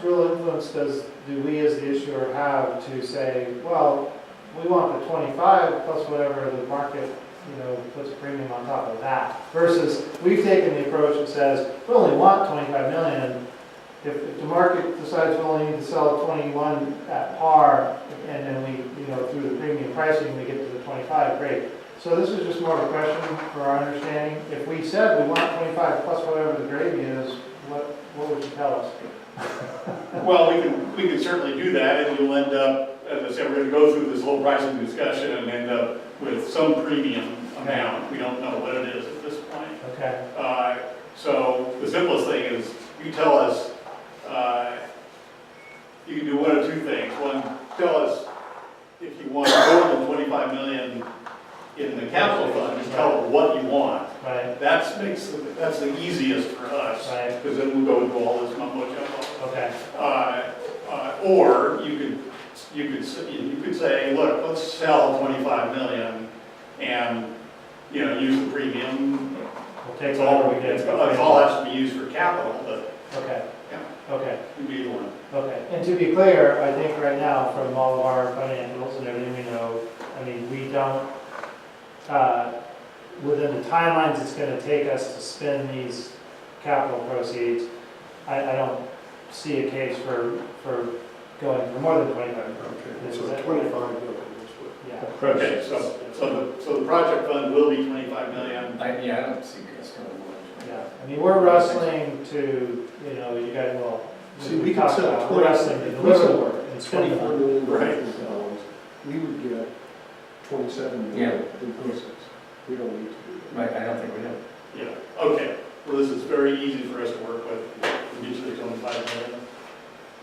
real influence do we as the issuer have to say, well, we want the 25 plus whatever the market, puts a premium on top of that, versus we've taken the approach that says, we only want 25 million. If the market decides we only need to sell 21 at par, and then we, through the premium pricing, we get to the 25, great. So this is just more of a question for our understanding. If we said we want 25 plus whatever the gravy is, what would you tell us? Well, we can certainly do that, and you'll end up, as I said, we're going to go through this whole pricing discussion and end up with some premium amount. We don't know what it is at this point. Okay. So the simplest thing is, you tell us, you can do one of two things. One, tell us if you want more than 25 million in the capital fund, just tell us what you want. Right. That's the easiest for us, Right. because then we'll go into all this mumbo jumbo. Okay. Or you could say, look, let's sell 25 million and, use the premium. We'll take whatever we get. It all has to be used for capital, but Okay. Yeah. Okay. it'd be either one. Okay. And to be clear, I think right now, from all of our financials and everything we know, I mean, we don't, within the timelines it's going to take us to spend these capital proceeds, I don't see a case for going for more than 25 million. Okay, Is so that 25 right? million is what. Yeah. Okay, so the project fund will be 25 million. I don't see us going more. Yeah. I mean, we're wrestling to, you guys, well, See, we could talked sell about, we're wrestling to deliver the work and spend the $24 money. million Right. dollars, we would get 27 million in proceeds. We don't need to do that. Right, I don't think we do. Yeah, okay. Well, this is very easy for us to work with. We'll get you the 25 million,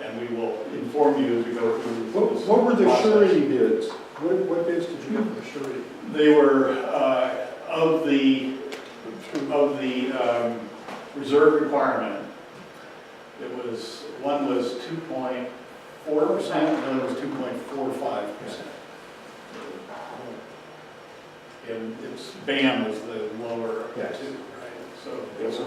and we will inform you as we go through this What were the process. surety bids? What bids did you get for surety? They were, of the reserve requirement, one was 2.4%, and the other was 2.45%. And its BAM was the lower of the Yes. two, right? So, Yes, sir.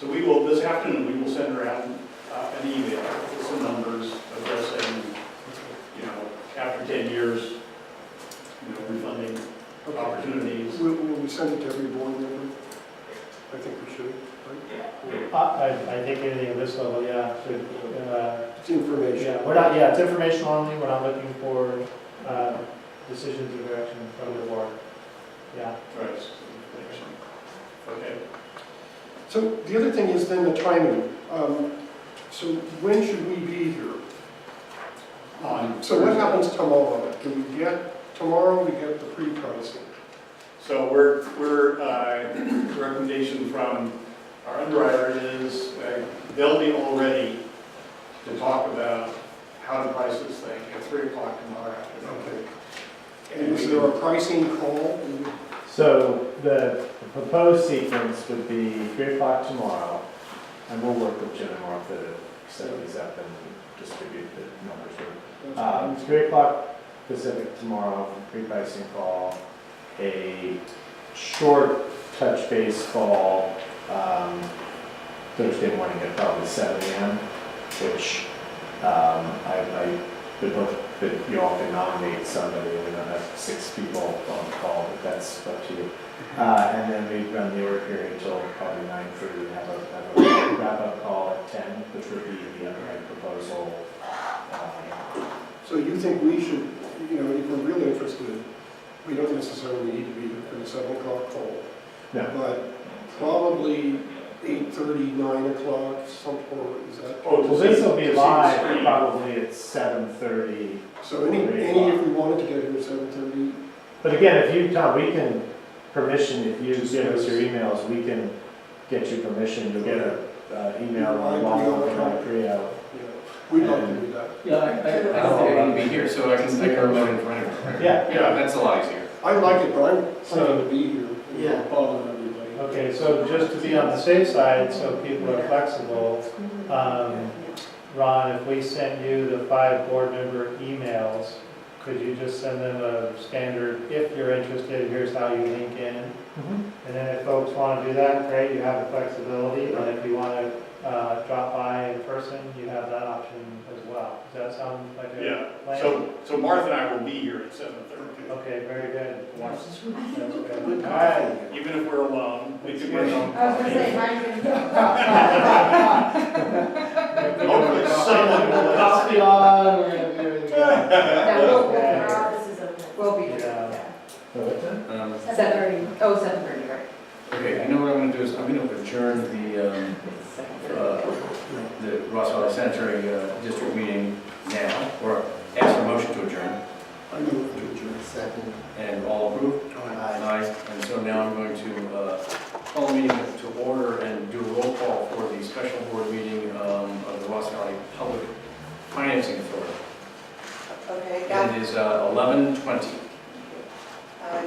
So we will, this afternoon, we will send around an email with some numbers addressing, after 10 years, refunding opportunities. Will we send it to every board member? I think we should, right? I think anything at this level, yeah, should, It's information. yeah, it's informational only, we're not looking for, decisions or direction from the board. Yeah. Right. Okay. So the other thing is then the timing. So when should we be here? So what happens tomorrow? Do we get, tomorrow we get the pre-pricing? So the recommendation from our underwriter is they'll be all ready to talk about how to price this thing at 3 o'clock tomorrow afternoon. Okay. And is there a pricing call? So the proposed sequence would be 3 o'clock tomorrow, and we'll work with Jim and Martha to set these up and distribute the numbers. 3 o'clock Pacific tomorrow, pre-pricing call, a short touch base call Thursday morning at probably 7 a.m., which I would hope that you all can nominate somebody, and we don't have 6 people on call, but that's up to you. And then we run the order period until probably 9:30, have a wrap-up call at 10, which would be the underwrite proposal. So you think we should, you know, if we're really interested, we don't necessarily need to be here for the 7 o'clock call. No. But probably 8:30, 9 o'clock, some point, is that? Oh, Well, this will be live probably at 7:30. So any, if we wanted to get here at 7:30, But again, if you, Tom, we can permission, if you give us your emails, we can get you permission. You'll get a email along with my pre-out. you know, we'd like to do that. Yeah, I don't think I can be here, so I can remote in front of you. Yeah. Yeah, that's a lot easier. I like it, but I'm planning to be here. Yeah. Bother everybody. Okay, so just to be on the safe side, so people are flexible, Ron, if we sent you the 5 board member emails, could you just send them a standard, if you're interested, here's how you link in? And then if folks want to do that, great, you have the flexibility, and if you want to drop by in person, you have that option as well. Does that sound like a Yeah, plan? so Martha and I will be here at 7:30. Okay, very good. Once. That's good. All right. Even if we're alone, we can bring home I was gonna say, coffee. mine Hopefully someone will listen. Coffee on, we're gonna do everything. our office is open. We'll be Yeah. here, Um, yeah. 7:30, oh, 7:30, right. Okay, you know what I'm gonna do is I'm gonna adjourn the Ross Valley Sanitary District meeting now, or ask for a motion to adjourn, I move to adjourn. Second. and all approve? Aye. And so now I'm going to call the meeting to order and do a roll call for the special board meeting of the Ross Valley Public Financing Authority. Okay, It is 11:20.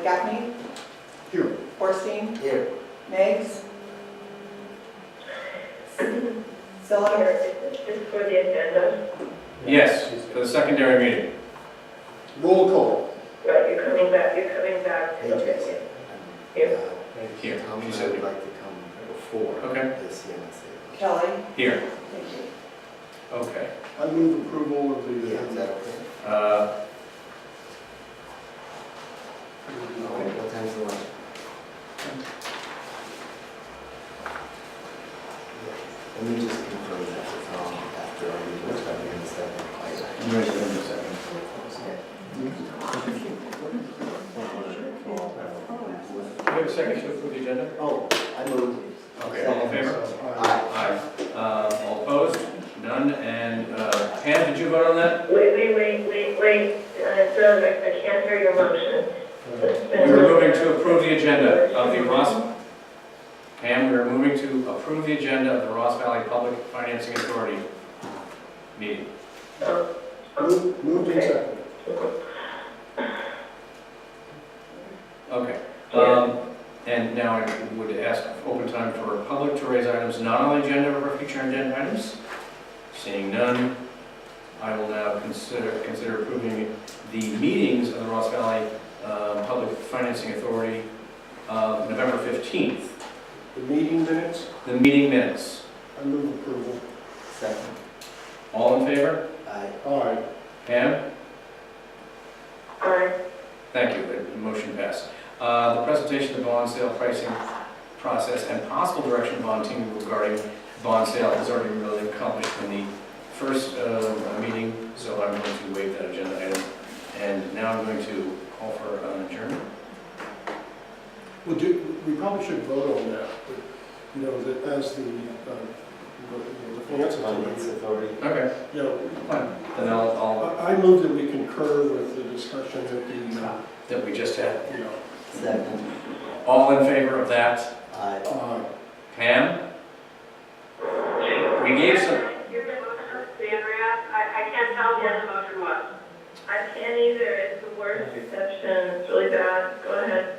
Gaffney, Here. Orstein, Here. Meggs, Scylla, Just for the agenda, Yes, for the secondary meeting. Roll call. right, you're coming back. Hey, Jason. Here. Here, Tom she and I said would here. like to come before Okay. this CMSA. Kelly. Here, Thank you. okay. I move approval of the. Yeah, is that okay? What time's the lunch? Let me just confirm that with Tom after our meeting, what's happening in the second. I'm ready for a second. Do we have a second to approve the agenda? Oh, I moved. Okay, all in favor? Aye. Aye. All opposed? None, and Pam, did you vote on that? Wait, Doug, I can't hear your motion. We were moving to approve the agenda of the Ross, Pam, we are moving to approve the agenda of the Ross Valley Public Financing Authority meeting. Moved and seconded. Okay. And now I would ask open time for public to raise items not on the agenda or future agenda items. Seeing none, I will now consider approving the meetings of the Ross Valley Public Financing Authority of November 15th. The meeting minutes, The meeting minutes. I move approval. Second. All in favor? Aye. Aye. Pam? Aye. Thank you. The motion passed. The presentation of bond sale pricing process and possible direction of bond team regarding bond sale is already really accomplished in the first meeting, so I'm going to waive that agenda item. And now I'm going to call for an adjournment. Well, we probably should vote on that, but, you know, that as the finance Finance authority. authority. Okay, You know, fine. Then I'll I move that we concur with the discussion at the, that we just had. you know, Second. All in favor of that? Aye. Pam? We gave some, Andrea, I can't tell what the motion was. I can't either. It's the worst reception. It's really bad. Go ahead.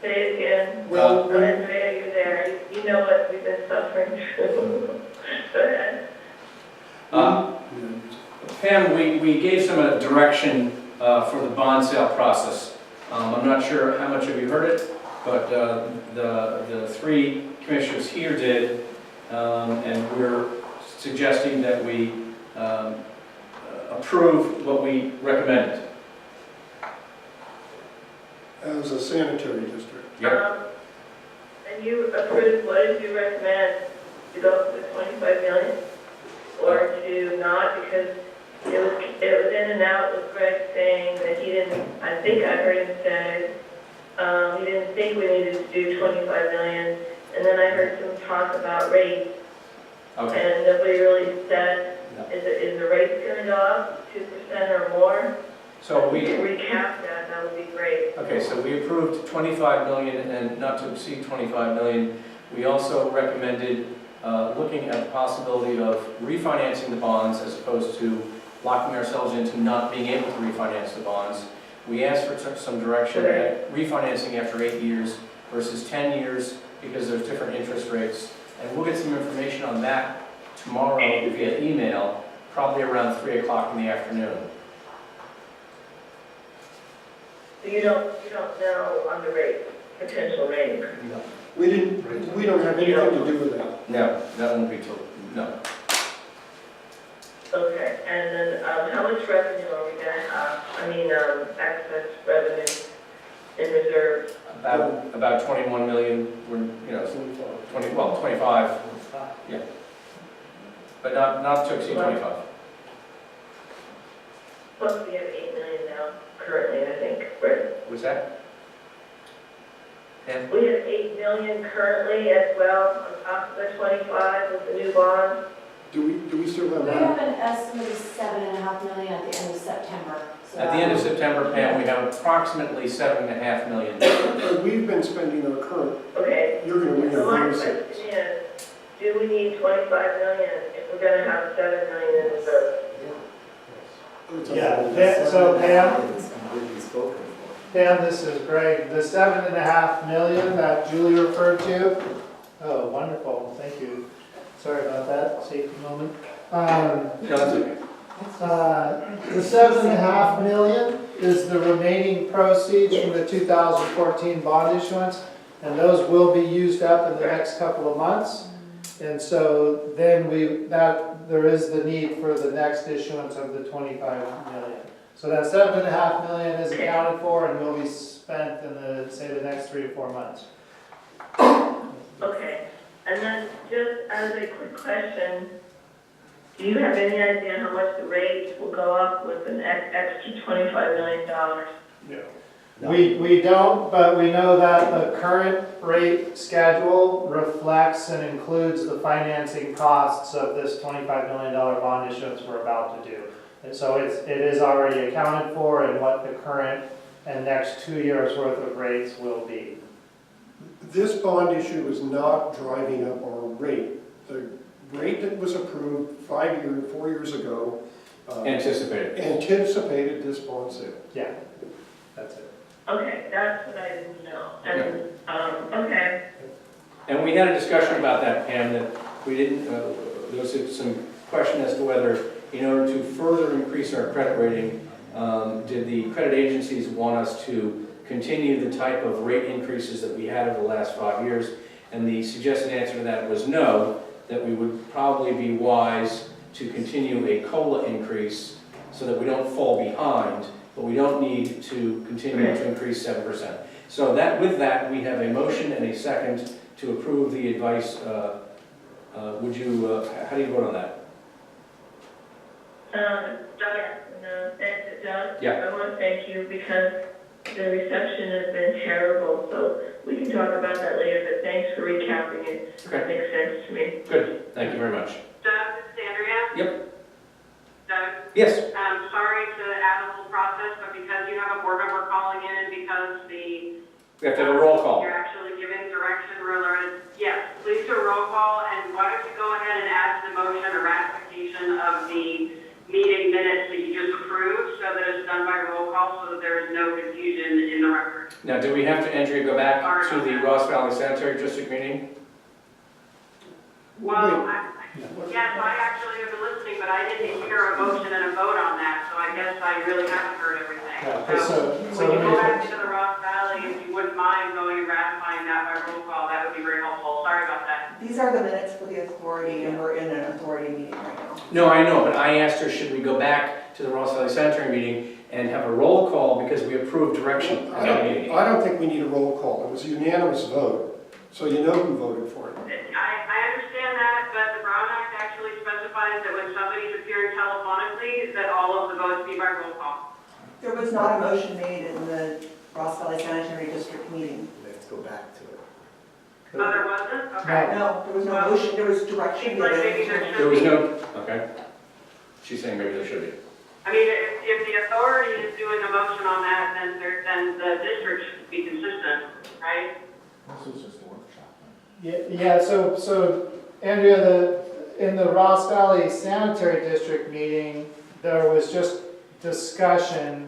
Say it again. well, Andrea, you're there. You know what we've been suffering through. Go ahead. Pam, we gave some direction for the bond sale process. I'm not sure how much of you heard it, but the 3 commissioners here did, and we're suggesting that we approve what we recommended. As a sanitary district. And you approved, what did you recommend? To go with 25 million? Or to not, because it was in and out with Greg saying that he didn't, I think I heard him say, he didn't think we needed to do 25 million. And then I heard some talk about rates, Okay. and nobody really said, No. is the rates going to go up 2% or more? So If we, you could recap that would be great. okay, so we approved 25 million and not to exceed 25 million. We also recommended looking at the possibility of refinancing the bonds as opposed to locking ourselves into not being able to refinance the bonds. We asked for some direction at refinancing after 8 years versus 10 years because there's different interest rates. And we'll get some information on that tomorrow via email, probably around 3 o'clock in the afternoon. So you don't know on the rate, potential rate increase? No. We don't have anything to do with that. No, that won't be till, no. Okay, and then how much revenue are we gonna have? I mean, excess revenue in reserve? About 21 million, we're, 25, yeah. But not to exceed 25. Plus we have 8 million now currently, I think, right? What's that? And We have 8 million currently as well, on top of the 25 with the new bond. Do we still have We that? have an estimated $7.5 million at the end of September. So at the end of September, Pam, we have approximately $7.5 million. But we've been spending our current, Okay, you're going to so my reimburse question it. is, do we need 25 million if we're gonna have 7 million in reserve? Yeah, so Pam, this is Greg. The 7.5 million that Julie referred to. Oh, wonderful, thank you. Sorry about that, safety moment. No, that's okay. The 7.5 million is the remaining proceeds from the 2014 bond issuance, and those will be used up in the next couple of months. And so then there is the need for the next issuance of the 25 million. So that 7.5 million is accounted for and will be spent in the next 3 to 4 months. Okay, and then just as a quick question, do you have any idea how much the rates will go up with an extra $25 million? We don't, but we know that the current rate schedule reflects and includes the financing costs of this $25 million bond issuance we're about to do. And so it is already accounted for in what the current and next 2 years worth of rates will be. This bond issue is not driving up our rate. The rate that was approved 4 years ago anticipated this bond sale. Yeah, that's it. Okay, that's what I didn't know. And, okay. And we had a discussion about that, Pam, that we didn't, there was some question as to whether, in order to further increase our credit rating, did the credit agencies want us to continue the type of rate increases that we had over the last 5 years? And the suggested answer to that was no, that we would probably be wise to continue a COLA increase so that we don't fall behind, but we don't need to continue to increase 7%. So with that, we have a motion and a second to approve the advice. How do you vote on that? Doug, Yeah. I want to thank you because the reception has been terrible, so we can talk about that later, but thanks for recapping it. Okay. That makes sense to me. Good, thank you very much. Doug, this is Andrea. Yep. Doug, Yes. sorry to add a little process, but because you have a board member calling in and because We have to have a roll call. you're actually giving direction, we're learning. Yes, please do a roll call, and why don't you go ahead and add to the motion a ratification of the meeting minutes that you just approved, so that it's done by roll call, so that there is no confusion in the record. Now, do we have to, Andrea, go back to the Ross Valley Sanitary District meeting? Well, yes, I actually have been listening, but I didn't hear a motion and a vote on that, so I guess I really haven't heard everything. Yeah, so When you go back to the Ross Valley, if you wouldn't mind going and ratifying that by roll call, that would be very helpful. Sorry about that. These are the minutes for the authority, and we're in an authority meeting right now. No, I know, but I asked her, should we go back back to the Ross Valley Sanitary meeting and have a roll call because we approved direction at that meeting. I don't think we need a roll call. It was a unanimous vote, so you know who voted for it. I understand that, but the Brown Act actually specifies that when somebody's appearing telephonically, that all of the votes be by roll call. There was not a motion made in the Ross Valley Sanitary District meeting. Let's go back to it. Oh, there wasn't? Okay. No, there was no motion, there was direction. Seems like maybe there There should was be. no, okay. She's saying maybe there should be. I mean, if the authority is doing a motion on that, then the district should be consistent, right? This was just a workshop. Yeah, so Andrea, in the Ross Valley Sanitary District meeting, there was just discussion,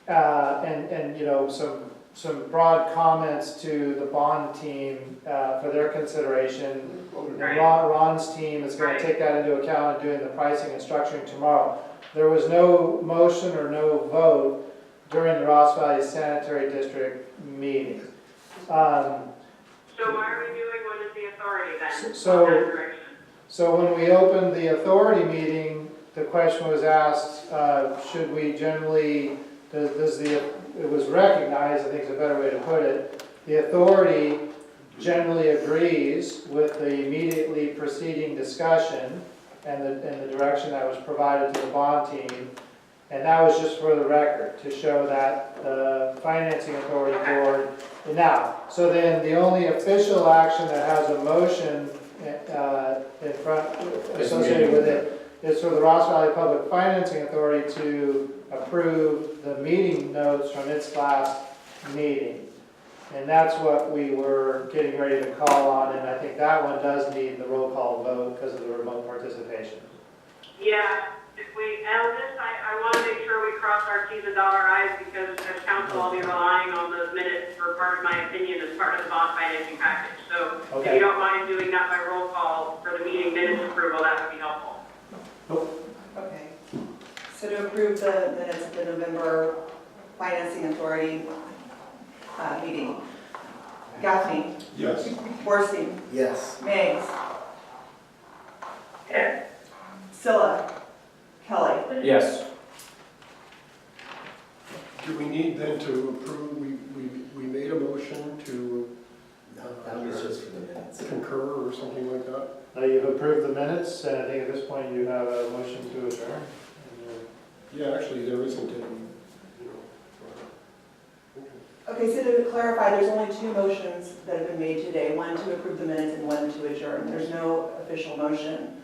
and, you know, some broad comments to the bond team, for their consideration. And Ron's team is gonna take that into account in doing the pricing and structuring tomorrow. There was no motion or no vote during the Ross Valley Sanitary District meeting. So why are we doing what is the authority then? So- on that direction? So when we opened the authority meeting, the question was asked, should we generally, it was recognized, I think is a better way to put it, the authority generally agrees with the immediately preceding discussion and the direction that was provided to the bond team. And that was just for the record, to show that the financing authority board, so then the only official action that has a motion in front, associated with it, is for the Ross Valley Public Financing Authority to approve the meeting notes from its last meeting. And that's what we were getting ready to call on, and I think that one does need the roll call vote because of the remote participation. Yeah, if we, and this, I want to make sure we cross our T's and dot our I's because as council, I'll be relying on those minutes for part of my opinion as part of the bond financing package. So if Okay. you don't mind doing that by roll call for the meeting minutes approval, that would be helpful. Okay. So to approve the minutes of the November Financing Authority meeting. Gaffney, Yes. Borstein, Yes. Meigs, Yes. Scylla, Kelly. Yes. Do we need then to approve, we made a motion to No, that was just for the minutes. concur or something like that? You've approved the minutes, and I think at this point you have a motion to adjourn. Yeah, actually, there isn't any, you know. Okay, so to clarify, there's only two motions that have been made today, one to approve the minutes and one to adjourn. There's no official motion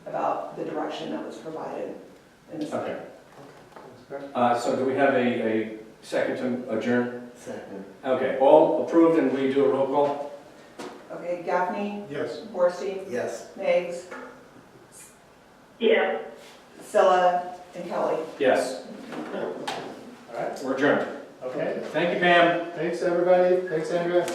about the direction that was provided in this. Okay. So do we have a second to adjourn? Second. Okay, all approved and we do a roll call? Okay, Gaffney, Yes. Borstein, Yes. Meigs, Yes. Scylla, and Kelly. Yes. All right, We're adjourned. okay. Thank you, Pam. Thanks, everybody. Thanks, Andrea.